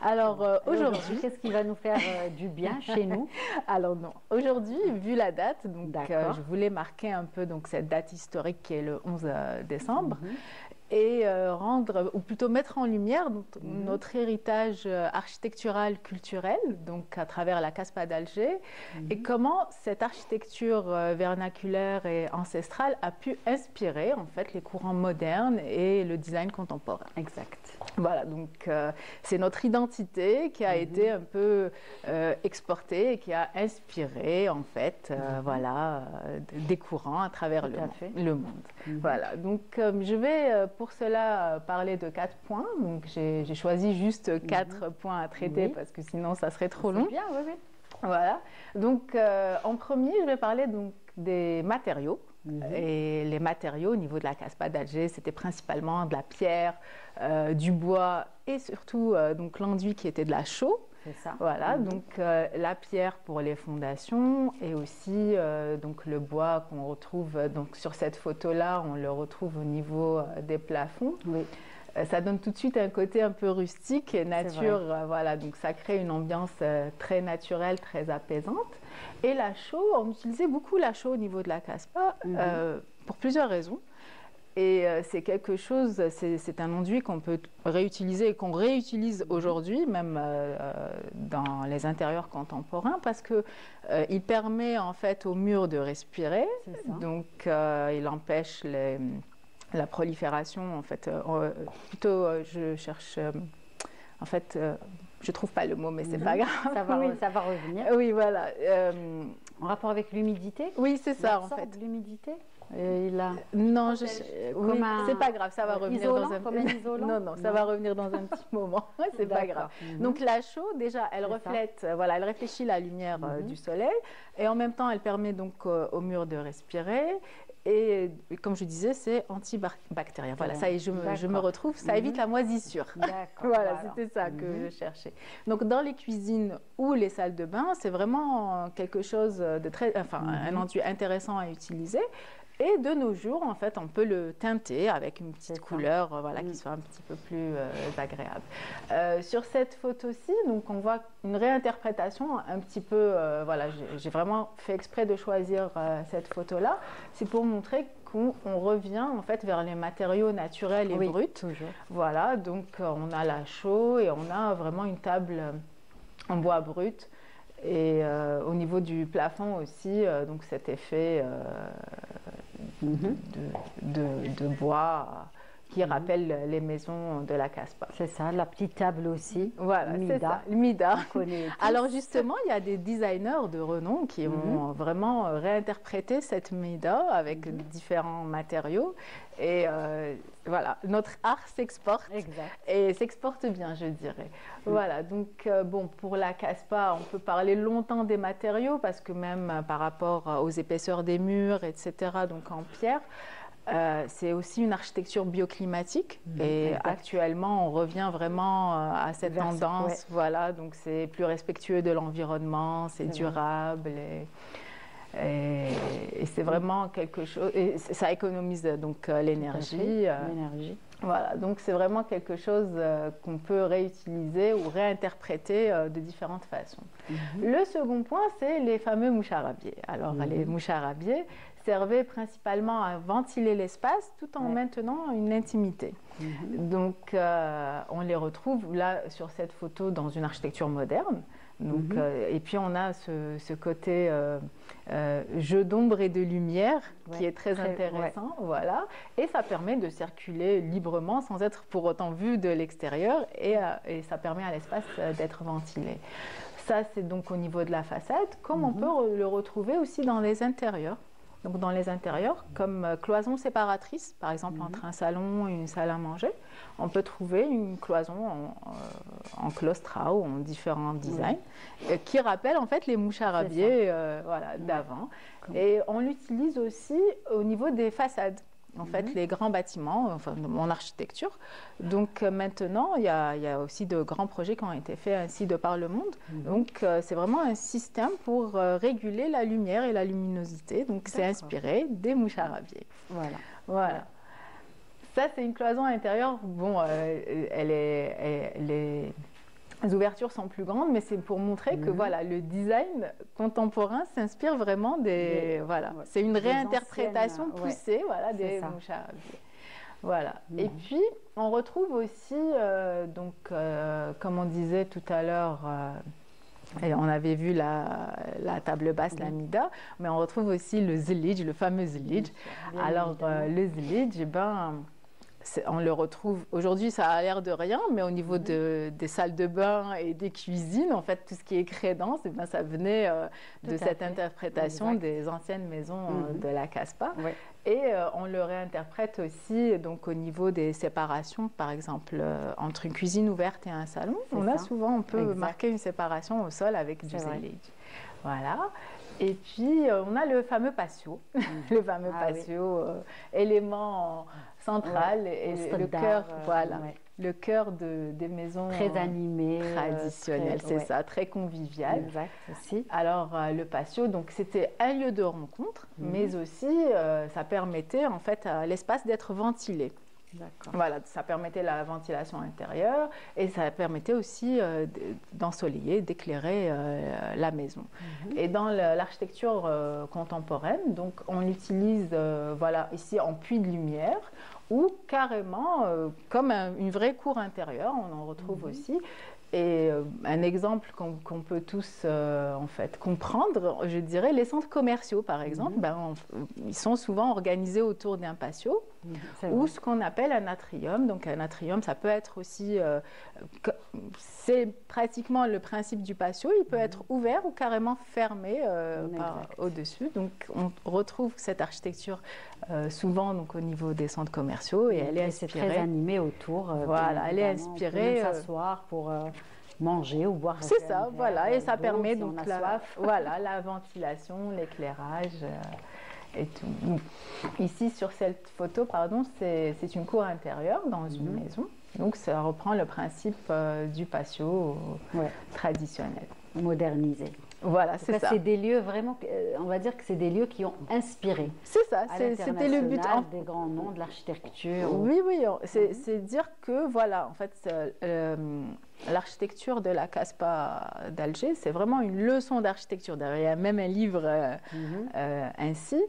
Alors, aujourd'hui, qu'est-ce qui va nous faire du bien chez nous? alors non, aujourd'hui, vu la date, donc D'accord. je voulais marquer un peu donc, cette date historique qui est le 11 décembre. et rendre, ou plutôt mettre en lumière notre héritage architectural, culturel, donc à travers la Casbah d'Alger, et comment cette architecture vernaculaire et ancestrale a pu inspirer en fait les courants modernes et le design contemporain. Exact. Voilà, donc c'est notre identité qui a été un peu exportée et qui a inspiré en fait, voilà, des courants à travers le monde. Voilà, donc je vais pour cela parler de 4 points. Donc j'ai choisi juste 4 points à traiter parce que sinon ça serait trop long. Bien, oui, oui. Voilà, donc en premier je vais parler donc des matériaux. Et les matériaux au niveau de la Casbah d'Alger, c'était principalement de la pierre, du bois et surtout donc l'enduit qui était de la chaux. C'est ça. Voilà, donc la pierre pour les fondations et aussi donc le bois qu'on retrouve donc sur cette photo-là, on le retrouve au niveau des plafonds. Oui. Ça donne tout de suite un côté un peu rustique et nature, voilà, donc ça crée une ambiance très naturelle, très apaisante. Et la chaux, on utilisait beaucoup la chaux au niveau de la Casbah pour plusieurs raisons. Et c'est quelque chose, c'est un enduit qu'on peut réutiliser et qu'on réutilise aujourd'hui, même dans les intérieurs contemporains, parce qu'il permet en fait aux murs de respirer. Donc il empêche la prolifération, en fait, plutôt je cherche, en fait, je trouve pas le mot, mais c'est pas grave. Ça va revenir. Oui, voilà. En rapport avec l'humidité? Oui, c'est ça, en fait. L'humidité? Non, c'est pas grave, ça va revenir isolant, dans un comme un isolant. Non, ça va revenir dans un petit moment. C'est pas grave. Donc la chaux, déjà, elle reflète, voilà, elle réfléchit la lumière du soleil, et en même temps, elle permet donc au mur de respirer. Et comme je disais, c'est antibactérien. Voilà, ça y est, je me retrouve. Ça évite la moisissure. Voilà, c'était ça que je cherchais. Donc, dans les cuisines ou les salles de bain, c'est vraiment quelque chose de très, enfin, un enduit intéressant à utiliser. Et de nos jours, en fait, on peut le teinter avec une petite couleur, voilà, qui soit un petit peu plus agréable. Sur cette photo-ci, donc, on voit une réinterprétation un petit peu, voilà, j'ai vraiment fait exprès de choisir cette photo-là. C'est pour montrer qu'on revient, en fait, vers les matériaux naturels et bruts. Toujours. Voilà, donc, on a la chaux et on a vraiment une table en bois brut. Et au niveau du plafond aussi, donc cet effet de bois qui rappelle les maisons de la Casbah. C'est ça, la petite table aussi. Voilà, c'est ça, le Mida. Alors justement, il y a des designers de renom qui ont vraiment réinterprété cette Mida avec différents matériaux. Et voilà, notre art s'exporte et s'exporte bien, je dirais. Voilà, donc bon, pour la Casbah, on peut parler longtemps des matériaux parce que même par rapport aux épaisseurs des murs, etc., donc en pierre, c'est aussi une architecture bioclimatique et actuellement on revient vraiment à cette tendance, voilà, donc c'est plus respectueux de l'environnement, c'est durable et c'est vraiment quelque chose, et ça économise donc l'énergie. Voilà, donc c'est vraiment quelque chose qu'on peut réutiliser ou réinterpréter de différentes façons. Le second point, c'est les fameux moucharabiés. Alors les moucharabiés servaient principalement à ventiler l'espace tout en maintenant une intimité. Donc on les retrouve là sur cette photo dans une architecture moderne. Donc, et puis on a ce côté jeu d'ombre et de lumière qui est très intéressant, voilà, et ça permet de circuler librement sans être pour autant vu de l'extérieur et ça permet à l'espace d'être ventilé. Ça, c'est donc au niveau de la façade, comme on peut le retrouver aussi dans les intérieurs. Donc dans les intérieurs, comme cloison séparatrice, par exemple entre un salon et une salle à manger, on peut trouver une cloison en claustra ou en différents designs qui rappellent en fait les moucharabiers voilà, d'avant. Et on l'utilise aussi au niveau des façades. En fait, les grands bâtiments, enfin, en architecture. Donc maintenant, il y a aussi de grands projets qui ont été faits ainsi de par le monde. Donc c'est vraiment un système pour réguler la lumière et la luminosité. Donc c'est inspiré des moucharabiers. Voilà. Ça, c'est une cloison intérieure. Bon, les ouvertures sont plus grandes, mais c'est pour montrer que voilà, le design contemporain s'inspire vraiment des... Voilà, c'est une réinterprétation poussée voilà, des moucharabiés. Voilà. Et puis, on retrouve aussi, donc, comme on disait tout à l'heure, et on avait vu la table basse, la mida, mais on retrouve aussi le zilij, le fameux zilij. Alors, le zilij, eh ben, on le retrouve, aujourd'hui ça a l'air de rien, mais au niveau des salles de bain et des cuisines, en fait, tout ce qui est crédence, eh ben, ça venait de cette interprétation des anciennes maisons de la Casbah. Ouais. Et on le réinterprète aussi donc, au niveau des séparations, par exemple, entre une cuisine ouverte et un salon. On peut marquer une séparation au sol avec du zilij. Voilà. Et puis, on a le fameux patio, le fameux patio, élément central et le cœur, le cœur des maisons très animées, traditionnelles, c'est ça, très convivial. Exact, aussi. Alors, le patio, donc c'était un lieu de rencontre, mais aussi ça permettait en fait à l'espace d'être ventilé. Voilà, ça permettait la ventilation intérieure et ça permettait aussi d'ensoleiller, d'éclairer la maison. Et dans l'architecture contemporaine, donc on l'utilise voilà, ici en puits de lumière ou carrément comme une vraie cour intérieure, on en retrouve aussi. Et un exemple qu'on peut tous en fait comprendre, je dirais, les centres commerciaux par exemple, ils sont souvent organisés autour d'un patio ou ce qu'on appelle un atrium. Donc un atrium, ça peut être aussi, c'est pratiquement le principe du patio, il peut être ouvert ou carrément fermé au-dessus. Donc on retrouve cette architecture souvent donc, au niveau des centres commerciaux et elle est inspirée. C'est très animé autour. Voilà, elle est inspirée. S'asseoir pour manger ou boire. C'est ça, voilà, et ça permet donc la ventilation, l'éclairage et tout. Donc, ici sur cette photo, pardon, c'est une cour intérieure dans une maison. Donc ça reprend le principe du patio traditionnel. Modernisé. Voilà, c'est ça. C'est des lieux vraiment, on va dire que c'est des lieux qui ont inspiré. C'est ça, c'était le but. Des grands noms de l'architecture. Oui, c'est dire que voilà, en fait, l'architecture de la Casbah d'Alger, c'est vraiment une leçon d'architecture. Il y a même un livre ainsi.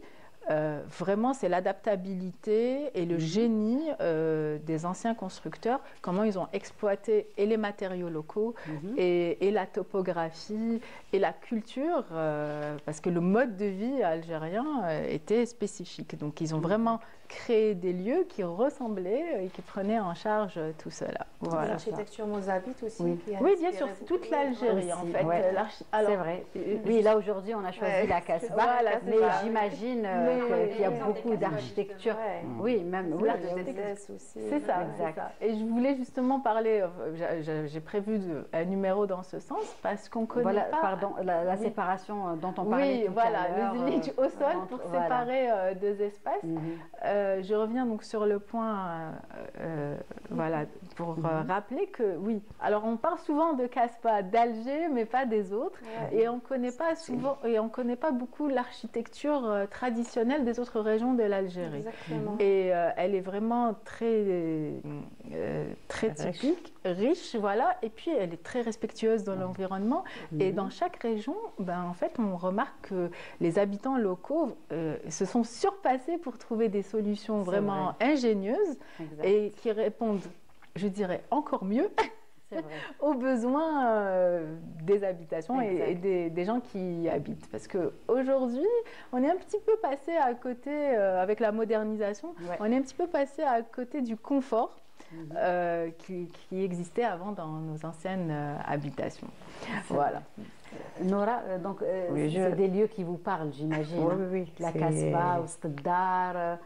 Vraiment, c'est l'adaptabilité et le génie des anciens constructeurs, comment ils ont exploité et les matériaux locaux et la topographie et la culture, parce que le mode de vie algérien était spécifique. Donc, ils ont vraiment créé des lieux qui ressemblaient et qui prenaient en charge tout cela. Voilà. L'architecture mozabite aussi. Oui, bien sûr, c'est toute l'Algérie en fait. C'est vrai. Oui, là aujourd'hui, on a choisi la Casbah, mais j'imagine qu'il y a beaucoup d'architecture. Oui, même aussi. C'est ça, exact. Et je voulais justement parler, j'ai prévu un numéro dans ce sens parce qu'on connaît pas... Pardon, la séparation dont on parlait tout à l'heure. Le zilij au sol pour séparer deux espaces. Je reviens donc sur le point, pour rappeler que oui. Alors on parle souvent de Casbah d'Alger, mais pas des autres, et on connaît pas souvent et on connaît pas beaucoup l'architecture traditionnelle des autres régions de l'Algérie. Et elle est vraiment très typique, riche, voilà. Et puis elle est très respectueuse dans l'environnement. Et dans chaque région, en fait, on remarque que les habitants locaux se sont surpassés pour trouver des solutions vraiment ingénieuses et qui répondent, je dirais, encore mieux aux besoins des habitations et des gens qui y habitent. Parce qu'aujourd'hui, on est un petit peu passé à côté, avec la modernisation, on est un petit peu passé à côté du confort qui existait avant dans nos anciennes habitations. Voilà. Nora, donc c'est des lieux qui vous parlent, j'imagine. Oui. La Casbah, Ousteddar.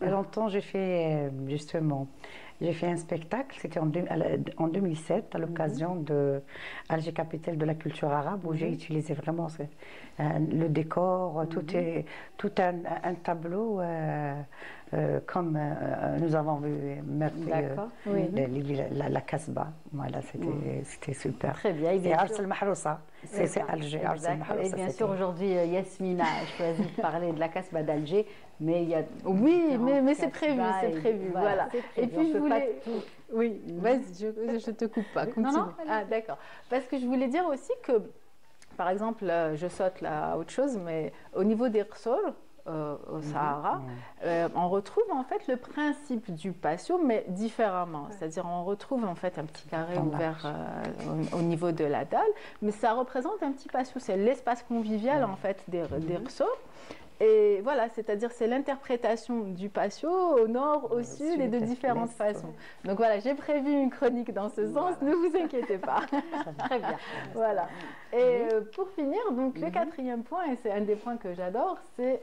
Longtemps, j'ai fait un spectacle, c'était en 2007, à l'occasion de Alger, capitale de la culture arabe, où j'ai utilisé vraiment le décor, tout un tableau, comme nous avons vu la Casbah. Voilà, c'était super. Très bien. C'est Ars el-Mahrousa. C'est Alger, Ars el-Mahrousa. Et bien sûr, aujourd'hui, Yasmina a choisi de parler de la Casbah d'Alger, mais il y a... Oui, mais c'est prévu, voilà. Et puis, je voulais... Oui, vas-y, je te coupe pas, continue. Non, ah, d'accord. Parce que je voulais dire aussi que, par exemple, je saute là à autre chose, mais au niveau des ressorts, au Sahara, on retrouve en fait le principe du patio, mais différemment. C'est-à-dire on retrouve en fait un petit carré ouvert au niveau de la dalle, mais ça représente un petit patio. C'est l'espace convivial en fait des ressorts. Et voilà, c'est-à-dire c'est l'interprétation du patio au nord, au sud et de différentes façons. Donc voilà, j'ai prévu une chronique dans ce sens, ne vous inquiétez pas. Très bien. Voilà. Et pour finir, donc le 4e point, et c'est un des points que j'adore, c'est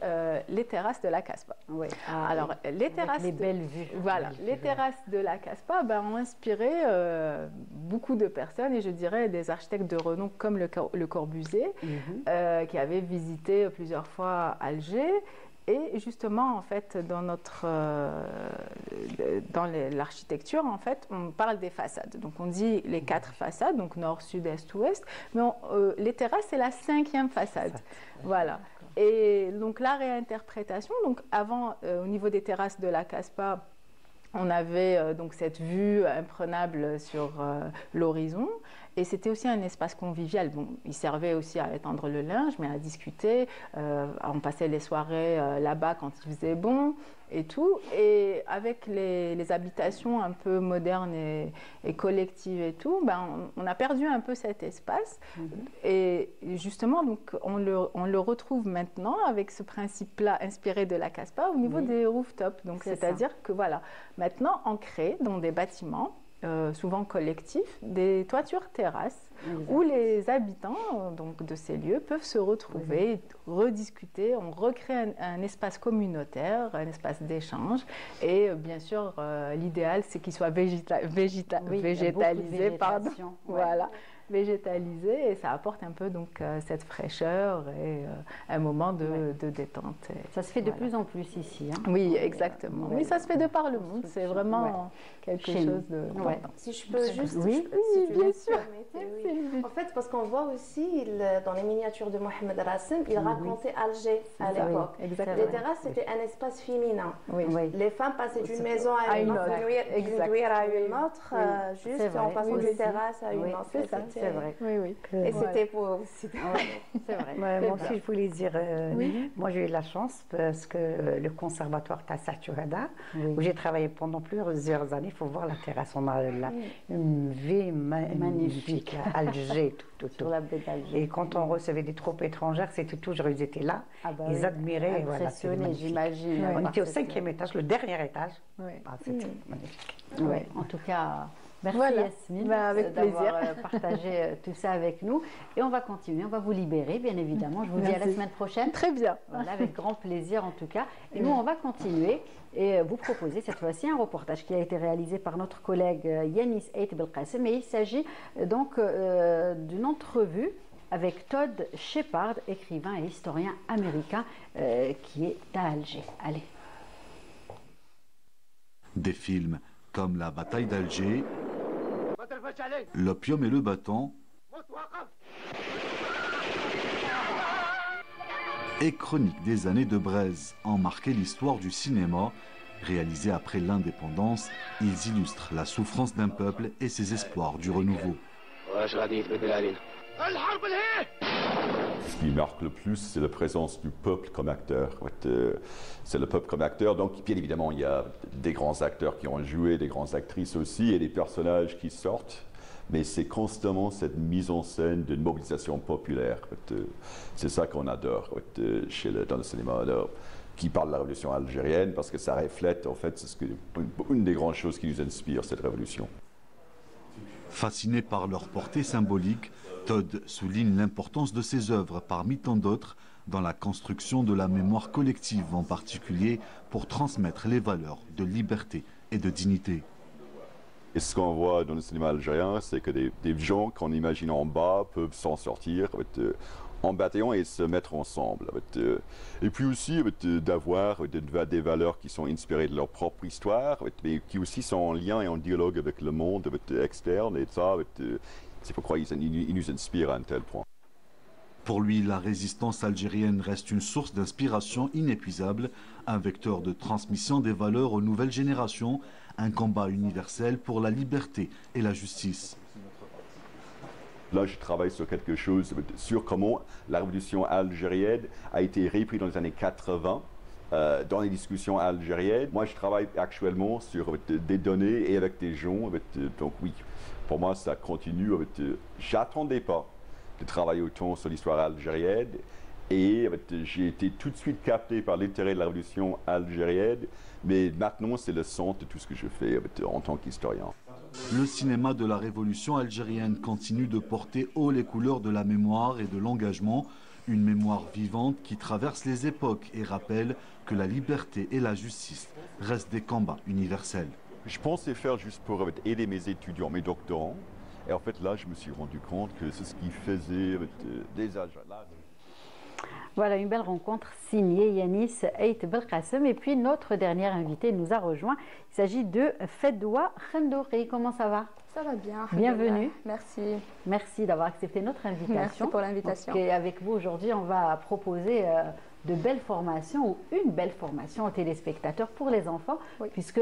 les terrasses de la Casbah. Oui. Alors les terrasses, les belles vues. Voilà, les terrasses de la Casbah ont inspiré beaucoup de personnes et je dirais des architectes de renom comme Le Corbusier, qui avait visité plusieurs fois Alger. Et justement, en fait, dans l'architecture, en fait, on parle des façades. Donc, on dit les 4 façades, donc nord, sud, est, ouest. Mais les terrasses, c'est la 5e façade. Voilà. Et donc, la réinterprétation, donc avant, au niveau des terrasses de la Casbah, on avait donc cette vue imprenable sur l'horizon. Et c'était aussi un espace convivial. Bon, il servait aussi à étendre le linge, mais à discuter. On passait les soirées là-bas quand il faisait bon et tout. Et avec les habitations un peu modernes et collectives et tout, on a perdu un peu cet espace. Et justement, donc, on le retrouve maintenant avec ce principe-là inspiré de la Casbah au niveau des rooftops. Donc, c'est-à-dire que voilà, maintenant, on crée dans des bâtiments souvent collectifs, des toitures terrasses où les habitants donc, de ces lieux peuvent se retrouver, rediscuter, on recrée un espace communautaire, un espace d'échange et bien sûr l'idéal c'est qu'il soit végétalisé, pardon, voilà, végétalisé et ça apporte un peu donc cette fraîcheur et un moment de détente. Ça se fait de plus en plus ici. Hein. Oui, exactement. Oui, ça se fait de par le monde, c'est vraiment quelque chose de... Si je peux juste... Oui, bien sûr. En fait, parce qu'on voit aussi dans les miniatures de Mohamed Rassim, il racontait Alger à l'époque. Les terrasses, c'était un espace féminin. Les femmes passaient d'une maison à une autre, d'une douire à une autre, juste en passant d'une terrasse à une autre. C'est vrai. Et c'était pour aussi. C'est vrai. Moi aussi, je voulais dire, moi j'ai eu la chance parce que le conservatoire Tassat Chouhada, où j'ai travaillé pendant plusieurs années, il faut voir la terrasse, on a une vue magnifique, Alger, tout. Sur la baie d'Alger. Et quand on recevait des troupes étrangères, c'était toujours, ils étaient là, ils admiraient. Impressionnés, j'imagine. On était au 5e étage, le dernier étage. C'était magnifique. En tout cas... Merci Yasmine d'avoir partagé tout ça avec nous. Et on va continuer, on va vous libérer, bien évidemment. Je vous dis à la semaine prochaine. Très bien. Voilà, avec grand plaisir en tout cas. Et nous, on va continuer et vous proposer cette fois-ci un reportage qui a été réalisé par notre collègue Yanis Ait Belkacem. Et il s'agit donc d'une entrevue avec Todd Shepard, écrivain et historien américain qui est à Alger. Allez. Des films comme La bataille d'Alger, L'opium et le bâton et Chronique des années de braise ont marqué l'histoire du cinéma. Réalisés après l'indépendance, ils illustrent la souffrance d'un peuple et ses espoirs du renouveau. Ce qui marque le plus, c'est la présence du peuple comme acteur. C'est le peuple comme acteur. Donc, bien évidemment, il y a des grands acteurs qui ont joué, des grandes actrices aussi, et des personnages qui sortent. Mais c'est constamment cette mise en scène d'une mobilisation populaire. C'est ça qu'on adore dans le cinéma, qui parle de la révolution algérienne, parce que ça reflète, en fait, une des grandes choses qui nous inspire, cette révolution. Fasciné par leur portée symbolique, Todd souligne l'importance de ses œuvres, parmi tant d'autres, dans la construction de la mémoire collective, en particulier pour transmettre les valeurs de liberté et de dignité. Et ce qu'on voit dans le cinéma algérien, c'est que des gens qu'on imagine en bas peuvent s'en sortir en bataillon et se mettre ensemble. Et puis aussi d'avoir des valeurs qui sont inspirées de leur propre histoire, mais qui aussi sont en lien et en dialogue avec le monde externe. Et ça, c'est pourquoi ils nous inspirent à un tel point. Pour lui, la résistance algérienne reste une source d'inspiration inépuisable, un vecteur de transmission des valeurs aux nouvelles générations, un combat universel pour la liberté et la justice. Là, je travaille sur quelque chose, sur comment la révolution algérienne a été reprise dans les années 80 dans les discussions algériennes. Moi, je travaille actuellement sur des données et avec des gens. Donc oui, pour moi, ça continue. J'attendais pas de travailler autant sur l'histoire algérienne. Et j'ai été tout de suite capté par l'intérêt de la révolution algérienne. Mais maintenant, c'est le centre de tout ce que je fais en tant qu'historien. Le cinéma de la révolution algérienne continue de porter haut les couleurs de la mémoire et de l'engagement. Une mémoire vivante qui traverse les époques et rappelle que la liberté et la justice restent des combats universels. Je pensais faire juste pour aider mes étudiants, mes doctorants. Et en fait, là, je me suis rendu compte que c'est ce qui faisait des âges. Voilà une belle rencontre signée Yanis Ait Belkacem. Et puis notre dernière invitée nous a rejoint. Il s'agit de Fedwa Khendouri. Comment ça va? Ça va bien. Bienvenue. Merci. Merci d'avoir accepté notre invitation. Merci pour l'invitation. Et avec vous aujourd'hui, on va proposer de belles formations ou une belle formation aux téléspectateurs pour les enfants, oui, puisque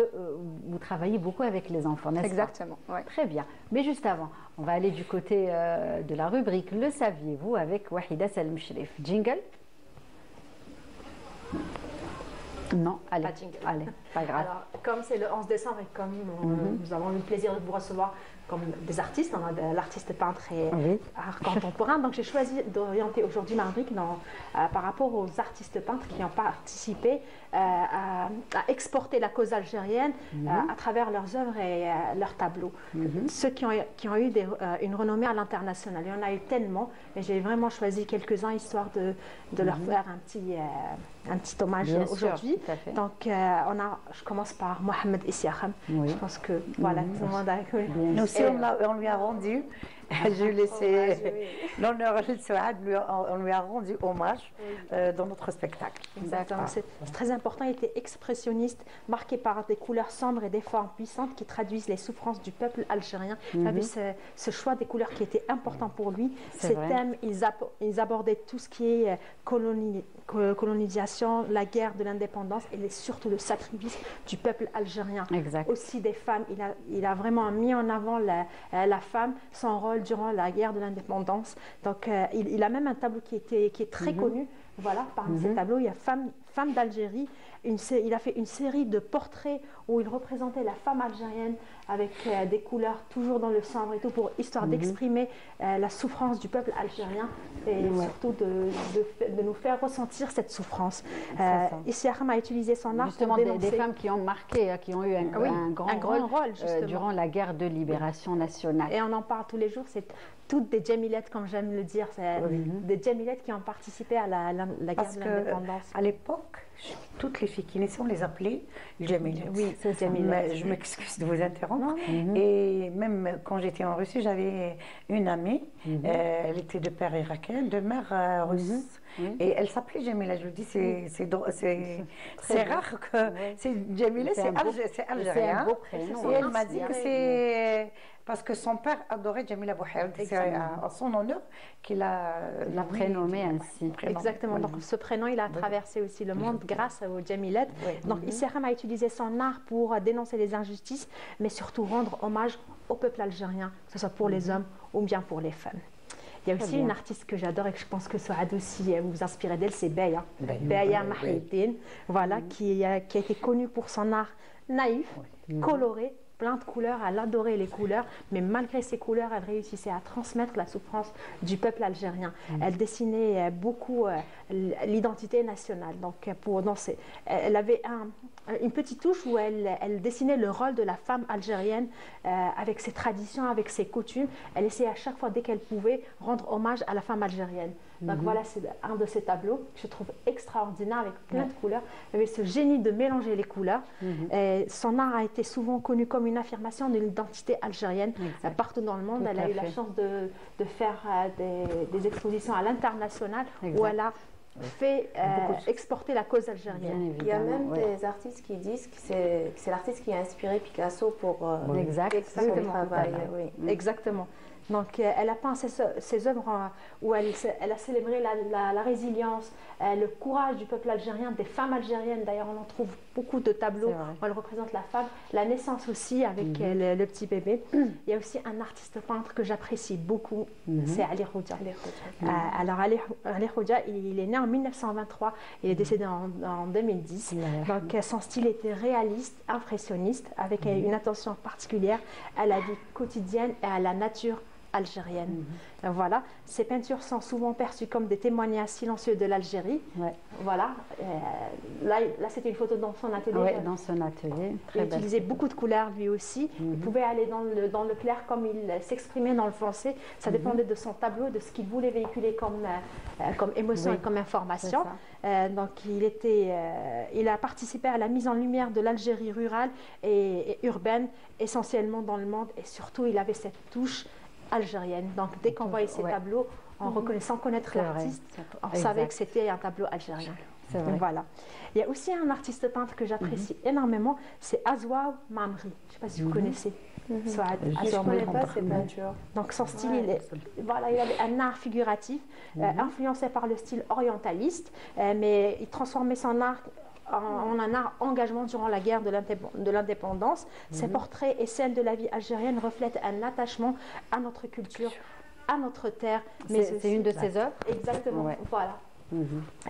vous travaillez beaucoup avec les enfants, n'est-ce pas? Exactement. Oui. Très bien. Mais juste avant, on va aller du côté de la rubrique Le saviez-vous avec Wahida Salmchrif. Jingle? Non, allez, allez, pas grave. Alors, comme c'est le 11 décembre et comme nous avons eu le plaisir de vous recevoir comme des artistes, on a l'artiste peintre et art contemporain, donc j'ai choisi d'orienter aujourd'hui ma rubrique par rapport aux artistes peintres qui ont participé à exporter la cause algérienne à travers leurs œuvres et leurs tableaux. Ceux qui ont eu une renommée à l'international, il y en a eu tellement, et j'ai vraiment choisi quelques-uns histoire de leur faire un petit hommage aujourd'hui. Donc, je commence par Mohamed Essiakham. Je pense que voilà, tout le monde a connu. Nous aussi, on lui a rendu, je laissais l'honneur de Souad, on lui a rendu hommage dans notre spectacle. Exactement, c'est très important. Il était expressionniste, marqué par des couleurs sombres et des formes puissantes qui traduisent les souffrances du peuple algérien. Il avait ce choix des couleurs qui était important pour lui. Ces thèmes, ils abordaient tout ce qui est colonisation, la guerre de l'indépendance et surtout le sacrifice du peuple algérien. Exact. Aussi des femmes. Il a vraiment mis en avant la femme, son rôle durant la guerre de l'indépendance. Donc, il a même un tableau qui est très connu. Voilà, parmi ces tableaux, il y a Femme d'Algérie. Il a fait une série de portraits où il représentait la femme algérienne avec des couleurs toujours dans le sombre et tout, histoire d'exprimer la souffrance du peuple algérien et surtout de nous faire ressentir cette souffrance. Essiakham a utilisé son art justement pour dénoncer des femmes qui ont marqué, qui ont eu un grand rôle durant la guerre de libération nationale. Et on en parle tous les jours, c'est toutes des djemilettes, comme j'aime le dire, c'est des djemilettes qui ont participé à la guerre de l'indépendance. À l'époque, toutes les filles qui naissaient, on les appelait djemilettes. Oui, c'est djemilettes. Je m'excuse de vous interrompre. Et même quand j'étais en Russie, j'avais une amie, elle était de père irakien, de mère russe. Et elle s'appelait Djemila. Je lui dis, c'est rare que c'est Djemila, c'est algérien. Et elle m'a dit que c'est parce que son père adorait Djemila Bouherd. C'est à son honneur qu'il a prénommé ainsi. Exactement. Donc ce prénom, il a traversé aussi le monde grâce aux Djemilettes. Donc Essiakham a utilisé son art pour dénoncer les injustices, mais surtout rendre hommage au peuple algérien, que ce soit pour les hommes ou bien pour les femmes. Il y a aussi une artiste que j'adore et que je pense que Souad aussi vous inspirez d'elle, c'est Beya. Beya Mahiddin, voilà, qui a été connue pour son art naïf, coloré, plein de couleurs. Elle adorait les couleurs, mais malgré ces couleurs, elle réussissait à transmettre la souffrance du peuple algérien. Elle dessinait beaucoup l'identité nationale. Donc, elle avait une petite touche où elle dessinait le rôle de la femme algérienne avec ses traditions, avec ses coutumes. Elle essayait à chaque fois, dès qu'elle pouvait, rendre hommage à la femme algérienne. Donc voilà, c'est un de ces tableaux que je trouve extraordinaire avec plein de couleurs. Il avait ce génie de mélanger les couleurs. Et son art a été souvent connu comme une affirmation de l'identité algérienne partout dans le monde. Elle a eu la chance de faire des expositions à l'international où elle a fait exporter la cause algérienne. Il y a même des artistes qui disent que c'est l'artiste qui a inspiré Picasso pour son travail. Exactement. Donc, elle a peint ses œuvres où elle a célébré la résilience, le courage du peuple algérien, des femmes algériennes. D'ailleurs, on en trouve beaucoup de tableaux où elle représente la femme, la naissance aussi avec le petit bébé. Il y a aussi un artiste peintre que j'apprécie beaucoup, c'est Ali Khoudia. Alors Ali Khoudia, il est né en 1923, il est décédé en 2010. Donc son style était réaliste, impressionniste, avec une attention particulière à la vie quotidienne et à la nature algérienne. Voilà, ces peintures sont souvent perçues comme des témoignages silencieux de l'Algérie. Voilà, là c'était une photo dans son atelier. Oui, dans son atelier. Il utilisait beaucoup de couleurs lui aussi. Il pouvait aller dans le clair comme il s'exprimait dans le foncé. Ça dépendait de son tableau, de ce qu'il voulait véhiculer comme émotion et comme information. Donc il a participé à la mise en lumière de l'Algérie rurale et urbaine, essentiellement dans le monde. Et surtout, il avait cette touche algérienne. Donc dès qu'on voyait ces tableaux, en reconnaissant connaître l'artiste, on savait que c'était un tableau algérien. Voilà. Il y a aussi un artiste peintre que j'apprécie énormément, c'est Azouaou Mamri. Je ne sais pas si vous connaissez. Je ne connais pas ces peintures. Donc son style, il avait un art figuratif, influencé par le style orientaliste, mais il transformait son art en un art engagement durant la guerre de l'indépendance. Ses portraits et celles de la vie algérienne reflètent un attachement à notre culture, à notre terre. C'est une de ses œuvres? Exactement, voilà.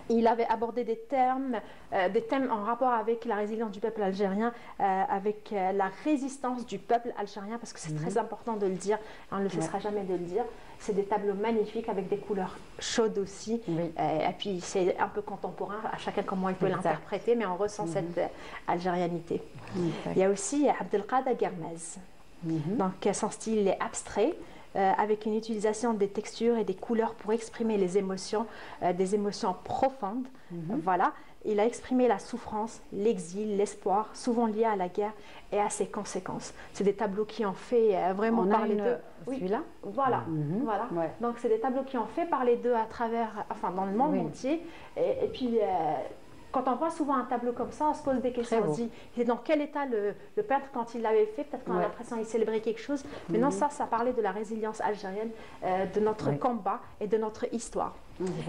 Il avait abordé des thèmes en rapport avec la résilience du peuple algérien, avec la résistance du peuple algérien, parce que c'est très important de le dire, on ne le cessera jamais de le dire. C'est des tableaux magnifiques avec des couleurs chaudes aussi. Et puis c'est un peu contemporain, à chacun comment il peut l'interpréter, mais on ressent cette algérianité. Il y a aussi Abdelkader Guermez. Donc son style est abstrait, avec une utilisation des textures et des couleurs pour exprimer les émotions, des émotions profondes. Voilà. Il a exprimé la souffrance, l'exil, l'espoir, souvent liés à la guerre et à ses conséquences. C'est des tableaux qui ont fait vraiment parler d'eux. Celui-là? Voilà. Voilà. Donc c'est des tableaux qui ont fait parler d'eux à travers, dans le monde entier. Et puis quand on voit souvent un tableau comme ça, on se pose des questions. On se dit, c'est dans quel état le peintre quand il l'avait fait? Peut-être qu'on a l'impression qu'il célébrait quelque chose. Mais non, ça parlait de la résilience algérienne, de notre combat et de notre histoire.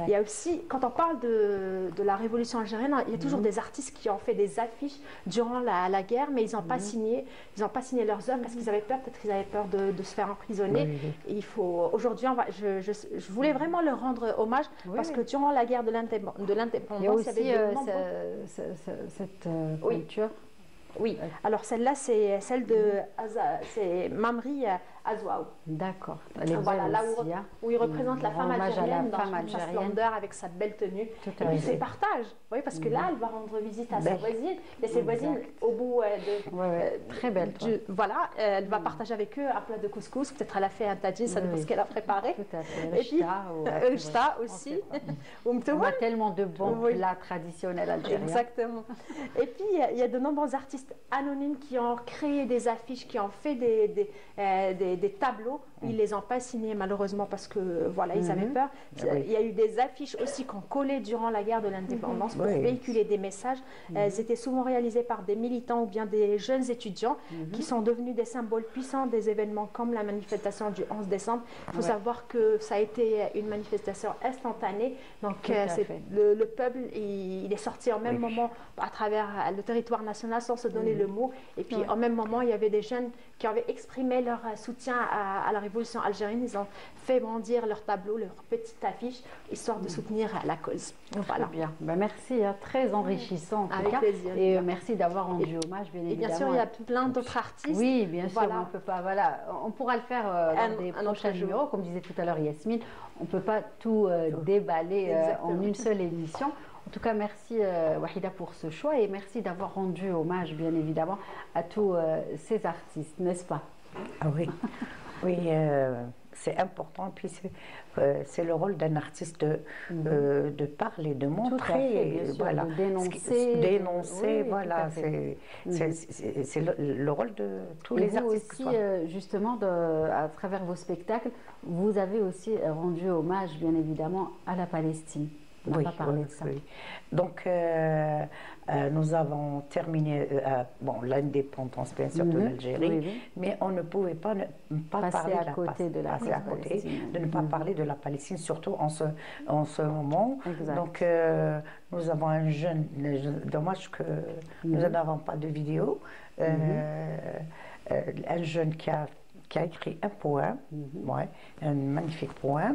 Il y a aussi, quand on parle de la révolution algérienne, il y a toujours des artistes qui ont fait des affiches durant la guerre, mais ils n'ont pas signé. Ils n'ont pas signé leurs œuvres parce qu'ils avaient peur, peut-être qu'ils avaient peur de se faire emprisonner. Et aujourd'hui, je voulais vraiment leur rendre hommage parce que durant la guerre de l'indépendance, il y avait cette peinture. Oui, alors celle-là, c'est celle de Mamri Azouaou. D'accord. Voilà, là où il représente la femme algérienne dans sa splendeur avec sa belle tenue. Et puis ses partages, oui, parce que là, elle va rendre visite à sa voisine. Et ses voisines, au bout de... très belle. Voilà, elle va partager avec eux un plat de couscous. Peut-être elle a fait un tadjine, ça dépend ce qu'elle a préparé. Tout à fait. Et puis, le chta aussi. On a tellement de bons plats traditionnels algériens. Exactement. Et puis, il y a de nombreux artistes anonymes qui ont créé des affiches, qui ont fait des tableaux. Ils les ont pas signés malheureusement parce que voilà, ils avaient peur. Il y a eu des affiches aussi qu'on collait durant la guerre de l'indépendance pour véhiculer des messages. Elles étaient souvent réalisées par des militants ou bien des jeunes étudiants qui sont devenus des symboles puissants des événements comme la manifestation du 11 décembre. Il faut savoir que ça a été une manifestation instantanée. Donc le peuple, il est sorti en même moment à travers le territoire national sans se donner le mot. Et puis en même moment, il y avait des jeunes qui avaient exprimé leur soutien à la révolution algérienne. Ils ont fait brandir leur tableau, leur petite affiche, histoire de soutenir la cause. Voilà. Bien. Ben, merci, très enrichissant en tout Avec cas. plaisir. Et merci d'avoir rendu hommage, bien évidemment. Et bien sûr, il y a plein d'autres artistes. Oui, bien sûr, on peut pas. Voilà, on pourra le faire dans des prochains numéros, comme disait tout à l'heure Yasmine. On ne peut pas tout déballer en une seule émission. En tout cas, merci Wahida pour ce choix et merci d'avoir rendu hommage, bien évidemment, à tous ces artistes, n'est-ce pas? Ah oui, oui, c'est important. Puis c'est le rôle d'un artiste de parler, de montrer, fait, bien sûr, voilà, de dénoncer, oui, voilà, c'est le rôle de tous les artistes. Aussi, justement, à travers vos spectacles, vous avez aussi rendu hommage, bien évidemment, à la Palestine. On n'a Oui, pas parlé oui, de ça. oui. Donc, nous avons terminé l'indépendance, bien sûr, de l'Algérie, Oui, oui. mais on ne pouvait pas Passer parler à côté de la passer à côté, Palestine. de ne pas parler de la Palestine, surtout en ce moment. Exact. Donc, nous avons un jeune, dommage que nous n'avons pas de vidéo, un jeune qui a écrit un poème, ouais, un magnifique poème.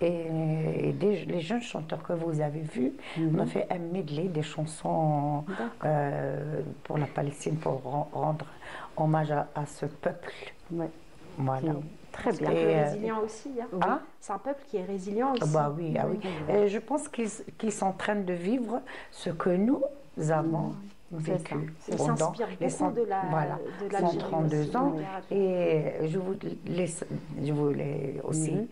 Et les jeunes chanteurs que vous avez vus, on a fait un medley des chansons pour la Palestine, pour rendre hommage à ce peuple. Ouais. Voilà. Très bien. C'est un peu résilient aussi. Hein. Ah? C'est un peuple qui est résilient aussi. Bah oui, ah oui. Et je pense qu'ils sont en train de vivre ce que nous avons vécu Ils s'inspirent beaucoup de l'Algérie 132 aussi. ans. Et je voulais aussi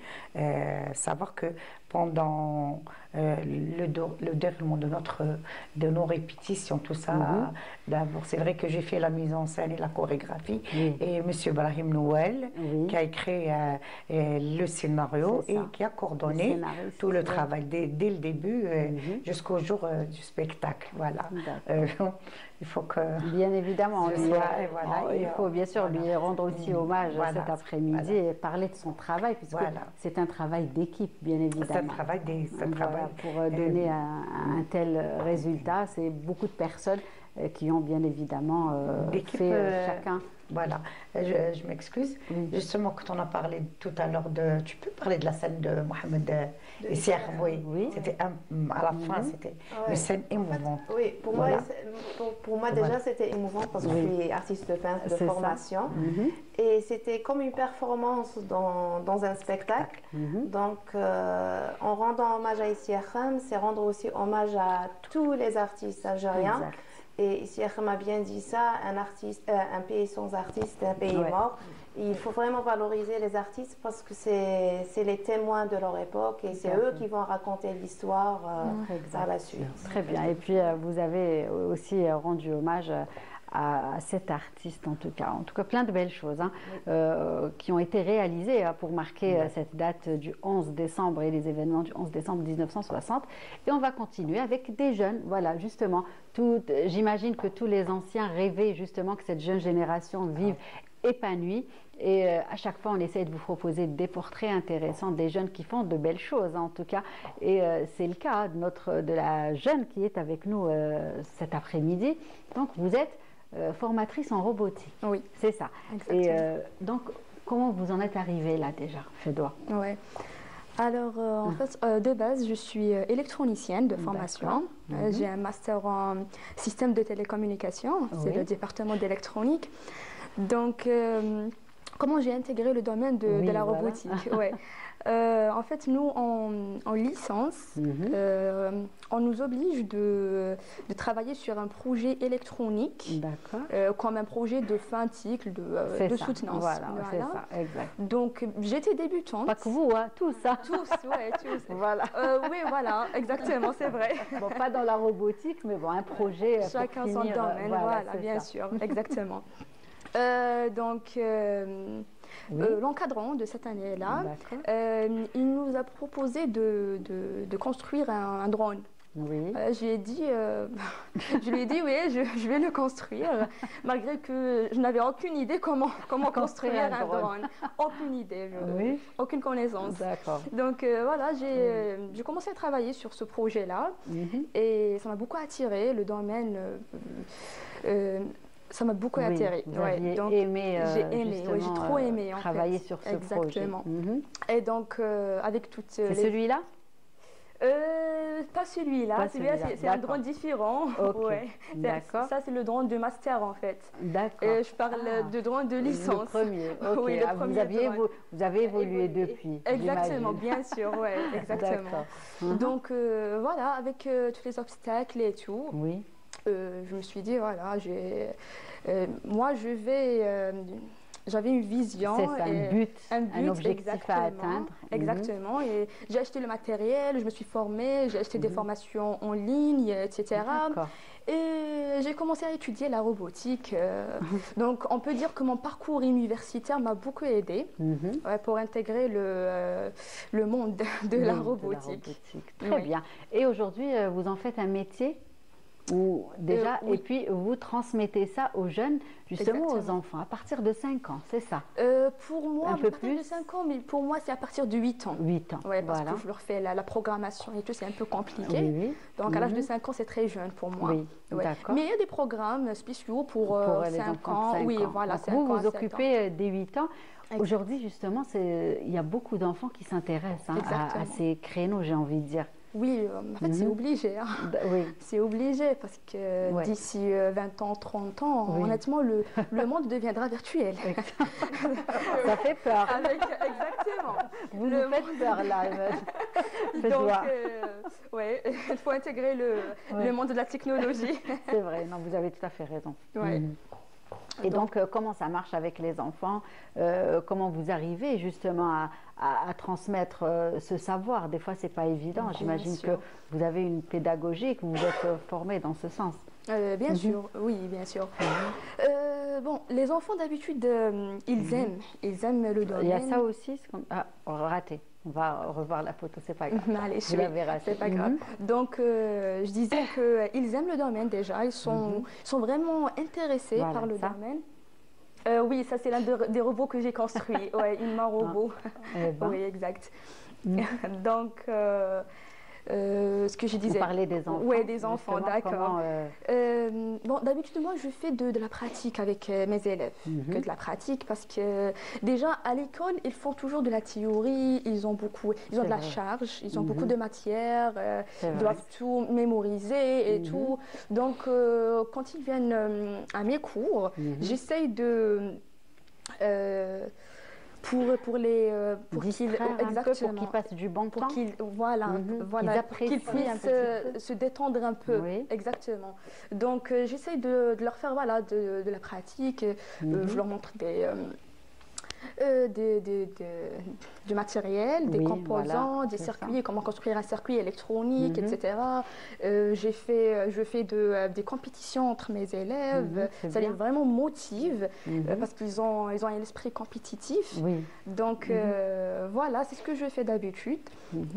savoir que pendant le déroulement de nos répétitions, tout ça, d'abord, c'est vrai que j'ai fait la mise en scène et la chorégraphie, et M. Brahim Nouel, qui a écrit le scénario et qui a coordonné tout le travail dès le début jusqu'au jour du spectacle. Voilà. Il faut que... Bien évidemment, il faut bien sûr voilà. lui rendre aussi hommage cet après-midi et parler de son travail, puisque Voilà. c'est un travail d'équipe, bien évidemment. C'est un travail pour donner un tel résultat, c'est beaucoup de personnes qui ont bien évidemment fait chacun. Voilà, je m'excuse. Justement, quand on a parlé tout à l'heure de... Tu peux parler de la scène de Mohamed Essier, oui. C'était à la fin, c'était une scène émouvante. En fait, oui, pour moi déjà c'était émouvant parce que je suis artiste peintre de formation. Et c'était comme une performance dans un spectacle. Donc, en rendant hommage à Essier Khan, c'est rendre aussi hommage à tous les artistes algériens. Exact. Et Essier Khan m'a bien dit ça, un pays sans artistes, c'est un pays mort. Et il faut vraiment valoriser les artistes parce que c'est les témoins de leur époque et c'est eux qui vont raconter l'histoire par la suite. Très bien. Et puis, vous avez aussi rendu hommage à cet artiste, en tout cas, plein de belles choses qui ont été réalisées pour marquer cette date du 11 décembre et les événements du 11 décembre 1960. Et on va continuer avec des jeunes, voilà, justement. J'imagine que tous les anciens rêvaient justement que cette jeune génération vive épanouie. Et à chaque fois, on essaie de vous proposer des portraits intéressants des jeunes qui font de belles choses, en tout cas. Et c'est le cas de la jeune qui est avec nous cet après-midi. Donc, vous êtes formatrice en robotique. Oui. C'est ça. Exactement. Et donc, comment vous en êtes arrivée là déjà, Fedwa? Ouais. Alors, en fait, de base, je suis électronicienne de formation. J'ai un master en système de télécommunication. C'est le département d'électronique. Donc, comment j'ai intégré le domaine de la robotique? En fait, nous, en licence, on nous oblige de travailler sur un projet électronique, comme un projet de fin de cycle, de soutenance. Voilà. C'est ça, exact. Donc, j'étais débutante. Pas que vous, tous, ça. Tous, tous. Voilà. Oui, voilà, exactement, c'est vrai. Bon, pas dans la robotique, mais bon, un projet chacun pour son finir, domaine, voilà, bien sûr, exactement. Donc, l'encadrant de cette année-là, il nous a proposé de construire un drone. Oui. Je lui ai dit, oui, je vais le construire, malgré que je n'avais aucune idée comment construire un drone. Aucune idée, aucune connaissance. D'accord. Donc voilà, j'ai commencé à travailler sur ce projet-là et ça m'a beaucoup attiré, le domaine. Ça m'a beaucoup attiré. Donc, aimé, j'ai aimé, j'ai trop aimé. Travailler sur ce projet. Exactement. Et donc, avec toutes C'est celui-là? Pas celui-là. Celui-là, c'est un drone différent. D'accord. Ça, c'est le drone de master, en fait. D'accord. Je parle de drone de licence. Le premier. Oui, le premier vous avez évolué depuis. Exactement, bien sûr. Exactement. Donc, voilà, avec tous les obstacles et tout. Oui. Je me suis dit, voilà, moi je vais... j'avais une vision. C'est un objectif à atteindre. Exactement. Et j'ai acheté le matériel, je me suis formée, j'ai acheté des formations en ligne, etc. Et J'ai commencé à étudier la robotique. Donc, on peut dire que mon parcours universitaire m'a beaucoup aidé pour intégrer le monde de la robotique. Très bien. Et aujourd'hui, vous en faites un métier ou déjà, oui. et puis vous transmettez ça aux jeunes, justement aux enfants, à partir de 5 ans, c'est ça? Pour moi, un peu à partir plus de 5 ans, mais pour moi, c'est à partir de 8 ans. 8 ans, Oui, parce voilà. que je leur fais la programmation et tout, c'est un peu compliqué. Oui, oui. Donc, à l'âge de 5 ans, c'est très jeune pour moi. Oui, d'accord. Mais il y a des programmes spéciaux pour, les 5 enfants ans. de 5 Oui, ans. voilà, Donc 5 vous ans à vous 7 ans. occupez des 8 ans. Aujourd'hui, justement, il y a beaucoup d'enfants qui s'intéressent à ces créneaux, j'ai envie de dire. Oui, en fait, c'est obligé. Hein. Oui. C'est obligé parce que d'ici 20 ans, 30 ans, honnêtement, le monde deviendra virtuel. Ça fait peur. Exactement. Vous nous faites peur, là. Donc, il faut intégrer le monde de la technologie. C'est vrai, non, vous avez tout à fait raison. Ouais. Et donc, comment ça marche avec les enfants? Comment vous arrivez justement à transmettre ce savoir? Des fois, ce n'est pas évident. J'imagine que vous avez une pédagogie, que vous êtes formé dans ce sens. Bien sûr, oui, bien sûr. Bon, les enfants, d'habitude, ils aiment le domaine. Il y a ça aussi? Raté. On va revoir la photo, c'est pas grave. Allez, vous la verrez. C'est pas grave. Donc, je disais qu'ils aiment le domaine déjà. Ils sont vraiment intéressés par le domaine. Oui, ça c'est l'un des robots que j'ai construit. Ouais, une main robot. Oui, exact. Donc, ce que je disais. Vous parlez des enfants. Oui, des enfants, d'accord. Bon, d'habitude, moi, je fais de la pratique avec mes élèves, que de la pratique, parce que déjà à l'école, ils font toujours de la théorie, ils ont de la charge, ils ont beaucoup de matière, ils doivent tout mémoriser et tout. Donc, quand ils viennent à mes cours, j'essaye de pour qu'ils passent du bon temps, qu'ils qu'ils puissent se détendre un peu, exactement. Donc j'essaye de leur faire de la pratique, je leur montre du matériel, des composants, des circuits, comment construire un circuit électronique, etc. Je fais des compétitions entre mes élèves. Ça les vraiment motive parce qu'ils ont un esprit compétitif. Donc voilà, c'est ce que je fais d'habitude.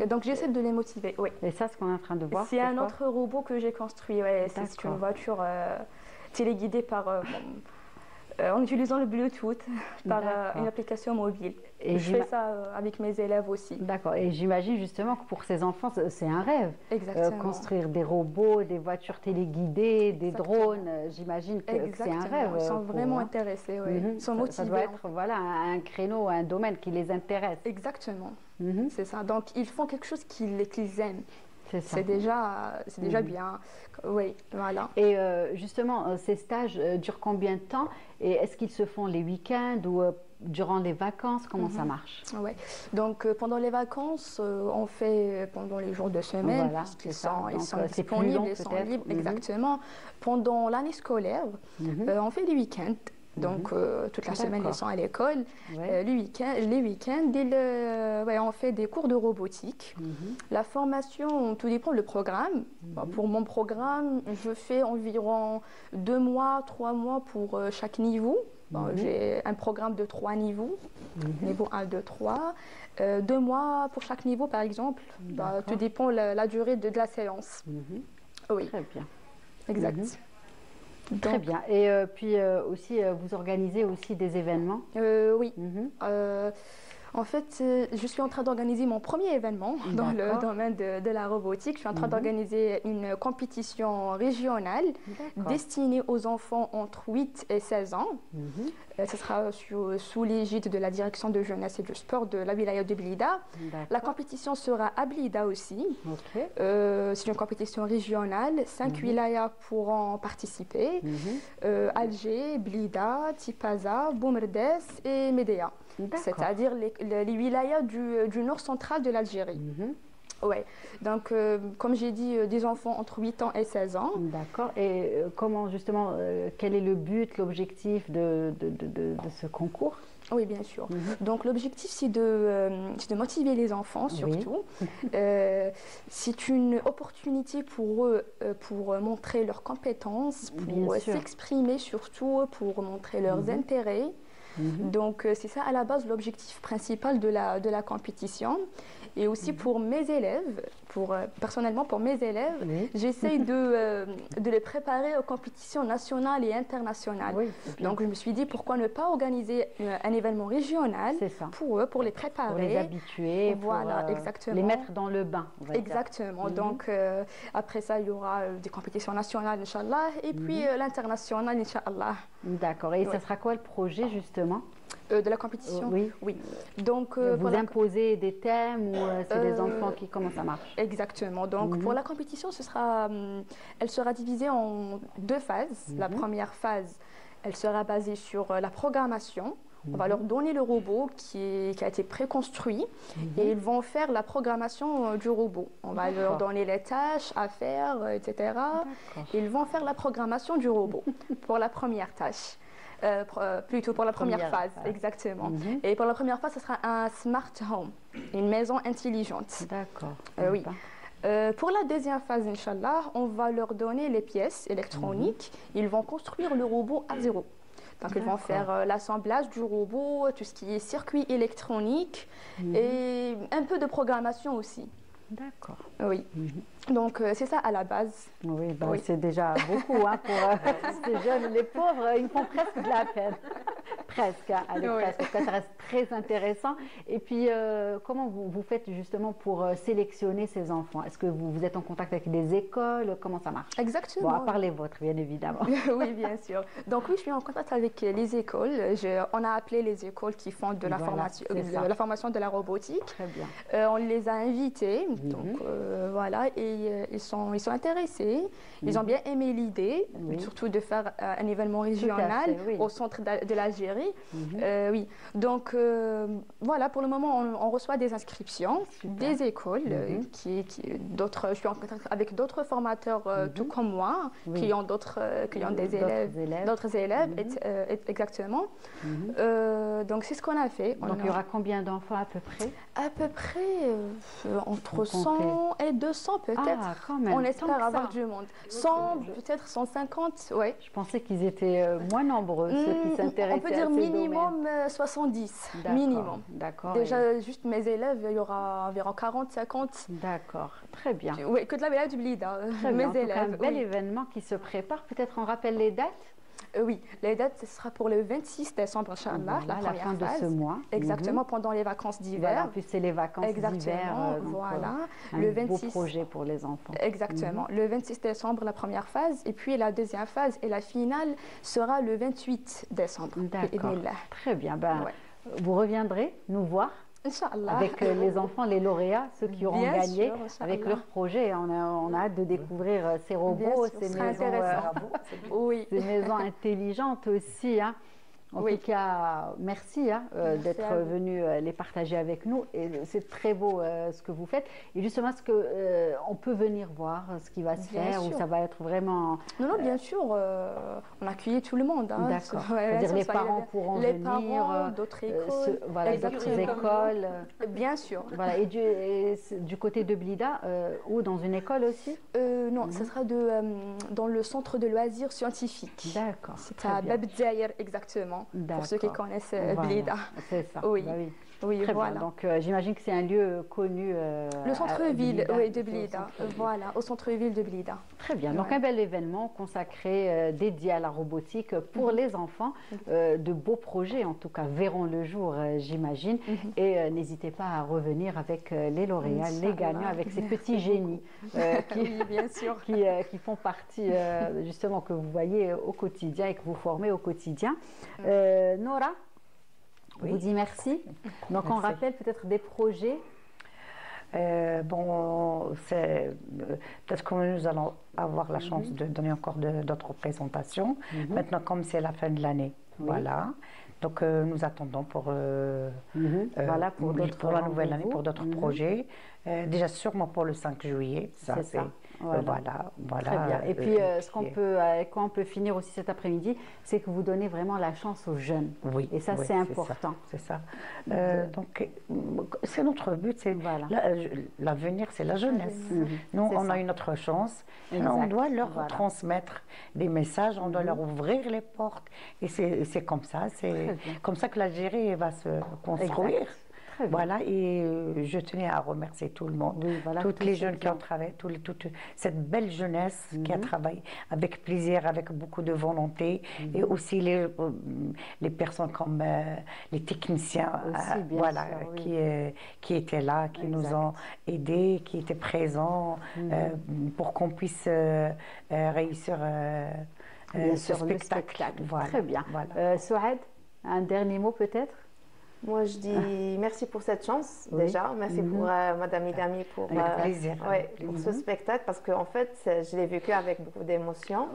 Donc j'essaie de les motiver. Oui. Et ça, ce qu'on est en train de voir, c'est un autre robot que j'ai construit. C'est une voiture téléguidée par... en utilisant le Bluetooth par une application mobile. Et je fais ça avec mes élèves aussi. D'accord. Et j'imagine justement que pour ces enfants, c'est un rêve. Exactement. Construire des robots, des voitures téléguidées, des drones, j'imagine que c'est un rêve. Ils sont vraiment intéressés, ils sont motivés. Ça doit être un créneau, un domaine qui les intéresse. Exactement. C'est ça. Donc, ils font quelque chose qu'ils aiment. C'est déjà bien. Oui, voilà. Et justement, ces stages durent combien de temps? Et est-ce qu'ils se font les week-ends ou durant les vacances? Comment ça marche? Ouais. Donc, pendant les vacances, on fait pendant les jours de semaine, parce qu'ils sont disponibles, ils sont libres. Exactement. Pendant l'année scolaire, on fait des week-ends. Donc, toute la semaine, ils sont à l'école. Les week-ends, on fait des cours de robotique. La formation, tout dépend du programme. Pour mon programme, je fais environ 2 mois, 3 mois pour chaque niveau. J'ai un programme de 3 niveaux, niveau 1, 2, 3. 2 mois pour chaque niveau, par exemple. Tout dépend la durée de la séance. Oui. Très bien. Exact. Très bien. Et puis aussi, vous organisez aussi des événements? Oui. En fait, je suis en train d'organiser mon premier événement dans le domaine de la robotique. Je suis en train d'organiser une compétition régionale destinée aux enfants entre 8 et 16 ans. Ce sera sous l'égide de la direction de jeunesse et du sport de la wilaya de Blida. La compétition sera à Blida aussi. C'est une compétition régionale. 5 wilayas pourront participer. Alger, Blida, Tipaza, Boumerdès et Médéa. C'est-à-dire les wilayas du nord central de l'Algérie. Ouais. Donc, comme j'ai dit, des enfants entre 8 ans et 16 ans. D'accord. Et comment, justement, quel est le but, l'objectif de ce concours? Oui, bien sûr. Donc l'objectif, c'est de motiver les enfants surtout. C'est une opportunité pour eux pour montrer leurs compétences, pour s'exprimer surtout, pour montrer leurs intérêts. Donc c'est ça à la base l'objectif principal de la compétition. Et aussi pour mes élèves, personnellement pour mes élèves, j'essaye de les préparer aux compétitions nationales et internationales. Donc je me suis dit pourquoi ne pas organiser un événement régional pour eux, pour les préparer. Pour les habituer, voilà, exactement. Les mettre dans le bain. Exactement. Donc après ça, il y aura des compétitions nationales, Inch'Allah, et puis l'international, Inch'Allah. D'accord. Et ça sera quoi le projet justement de la compétition? Oui. Donc, vous imposez des thèmes ou c'est les enfants qui... Comment ça marche? Exactement. Donc, pour la compétition, elle sera divisée en 2 phases. La première phase, elle sera basée sur la programmation. On va leur donner le robot qui a été préconstruit et ils vont faire la programmation du robot. On va leur donner les tâches à faire, etc. Ils vont faire la programmation du robot pour la première tâche. Plutôt pour la première phase, exactement. Et pour la première phase, ce sera un smart home, une maison intelligente. D'accord. Oui. Pour la deuxième phase, Inch'Allah, on va leur donner les pièces électroniques. Ils vont construire le robot à zéro. Donc, ils vont faire l'assemblage du robot, tout ce qui est circuit électronique et un peu de programmation aussi. D'accord. Oui. Donc, c'est ça à la base. Oui, c'est déjà beaucoup pour ces jeunes. Les pauvres, ils font presque de la peine. Presque, allez, presque. En tout cas, ça reste très intéressant. Et puis, comment vous faites justement pour sélectionner ces enfants? Est-ce que vous êtes en contact avec des écoles? Comment ça marche? Exactement. Bon, à part les vôtres, bien évidemment. Oui, bien sûr. Donc, oui, je suis en contact avec les écoles. On a appelé les écoles qui font de la formation de la robotique. Très bien. On les a invités. Donc, voilà. Et ils sont intéressés. Ils ont bien aimé l'idée, surtout de faire un événement régional au centre de l'Algérie. Oui. Donc, voilà, pour le moment, on reçoit des inscriptions des écoles, je suis en contact avec d'autres formateurs tout comme moi, qui ont des élèves, d'autres élèves, exactement. Donc, c'est ce qu'on a fait. Donc, il y aura combien d'enfants à peu près? À peu près entre 100 et 200 peut-être. Ah, quand même. On espère avoir du monde. 100, peut-être 150, oui. Je pensais qu'ils étaient moins nombreux, ceux qui s'intéressaient. On peut dire minimum 70. Minimum. D'accord. Déjà, juste mes élèves, il y aura environ 40, 50. D'accord, très bien. Oui, que de la Belade du Blida. Mes élèves. Un bel événement qui se prépare. Peut-être on rappelle les dates? Oui, les dates, ce sera pour le 26 décembre, Inch'Allah, la première fin phase. De ce mois. Exactement, pendant les vacances d'hiver. Voilà, en plus, c'est les vacances d'hiver. Voilà. Le 26. Beau projet pour les enfants. Exactement. Le 26 décembre, la première phase. Et puis, la deuxième phase et la finale sera le 28 décembre. D'accord. Très bien. Vous reviendrez nous voir. Avec les enfants, les lauréats, ceux qui auront gagné avec leur projet. On a hâte de découvrir ces robots, ces maisons intelligentes aussi. En tout cas, merci d'être venu les partager avec nous. Et c'est très beau ce que vous faites. Et justement, est-ce qu'on peut venir voir ce qui va se faire ou ça va être vraiment... Non, bien sûr. On accueille tout le monde. D'accord. C'est-à-dire les parents pourront venir. Les parents d'autres écoles. D'autres écoles. Bien sûr. Voilà. Et du côté de Blida, ou dans une école aussi? Non, ce sera dans le centre de loisirs scientifiques. D'accord. C'est à Bab Djaïr, exactement. Pour ceux qui connaissent Blida. C'est ça. Oui. Oui, très voilà. bien. Donc, j'imagine que c'est un lieu connu. Le centre-ville de Blida. Voilà, au centre-ville de Blida. Très bien. Donc, un bel événement consacré, dédié à la robotique pour les enfants. De beaux projets, en tout cas, verront le jour, j'imagine. Et n'hésitez pas à revenir avec les lauréats, les gagnants, avec ces petits génies bien sûr. qui font partie, justement, que vous voyez au quotidien et que vous formez au quotidien. Nora, vous dit merci. Donc, on rappelle peut-être des projets. Peut-être que nous allons avoir la chance de donner encore d'autres présentations. Maintenant, comme c'est la fin de l'année, voilà. Donc, nous attendons pour la nouvelle année, pour d'autres projets. Déjà, sûrement pour le 5 juillet. Ça, c'est Voilà. Très bien. Et puis, quoi on peut finir aussi cet après-midi, c'est que vous donnez vraiment la chance aux jeunes. Oui. Et ça, c'est important. C'est ça. Donc, c'est notre but, c'est l'avenir, c'est la jeunesse. Nous, on a une autre chance. On doit leur transmettre des messages, on doit leur ouvrir les portes. Et c'est comme ça, que l'Algérie va se construire. Voilà, et je tenais à remercier tout le monde, toutes les jeunes qui ont travaillé, toute cette belle jeunesse qui a travaillé avec plaisir, avec beaucoup de volonté, et aussi les personnes comme les techniciens, qui étaient là, qui nous ont aidés, qui étaient présents pour qu'on puisse réussir ce spectacle. Très bien. Souad, un dernier mot peut-être? Moi, je dis merci pour cette chance, déjà. Merci pour Madame Idami pour ce spectacle, parce qu'en fait, je l'ai vécu avec beaucoup d'émotion.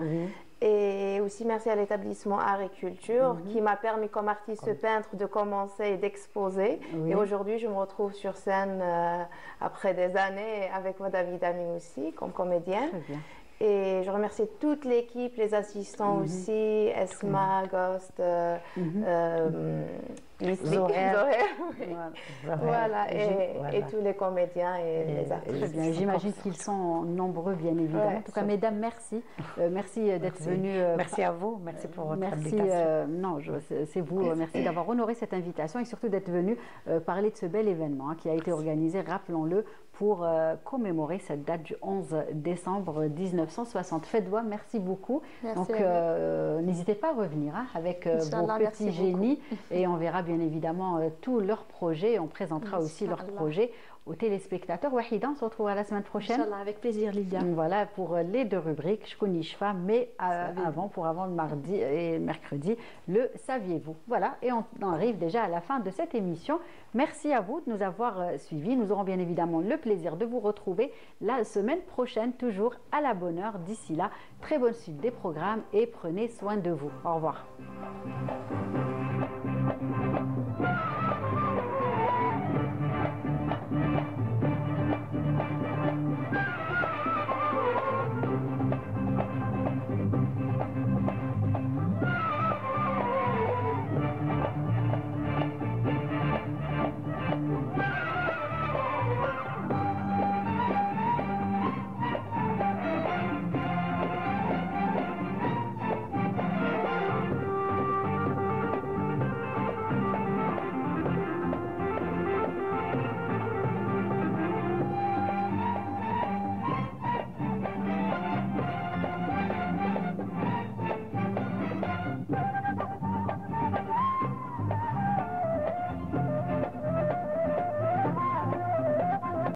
Et aussi merci à l'établissement Art et Culture qui m'a permis, comme artiste peintre, de commencer et d'exposer. Et aujourd'hui, je me retrouve sur scène après des années avec Madame Idami aussi, comme comédienne. Très bien. Et je remercie toute l'équipe, les assistants aussi, Esma, Ghost, et tous les comédiens et les artistes. Très bien, j'imagine qu'ils sont nombreux, bien évidemment. En tout cas, mesdames, merci. Merci d'être venues. Merci à vous, merci pour votre invitation. Non, c'est vous, merci d'avoir honoré cette invitation et surtout d'être venue parler de ce bel événement qui a été organisé, rappelons-le, pour commémorer cette date du 11 décembre 1960. Fedwa, merci beaucoup. Merci. Donc, n'hésitez pas à revenir avec vos petits génies et on verra bien évidemment tous leurs projets. On présentera aussi leurs projets aux téléspectateurs. Wahida, on se retrouvera la semaine prochaine. Inch'Allah, avec plaisir, Lilia. Voilà, pour les deux rubriques, je connais pas, mais pour avant le mardi et le mercredi, le saviez-vous. Voilà, et on arrive déjà à la fin de cette émission. Merci à vous de nous avoir suivis. Nous aurons bien évidemment le plaisir de vous retrouver la semaine prochaine, toujours à la bonne heure. D'ici là, très bonne suite des programmes et prenez soin de vous. Au revoir.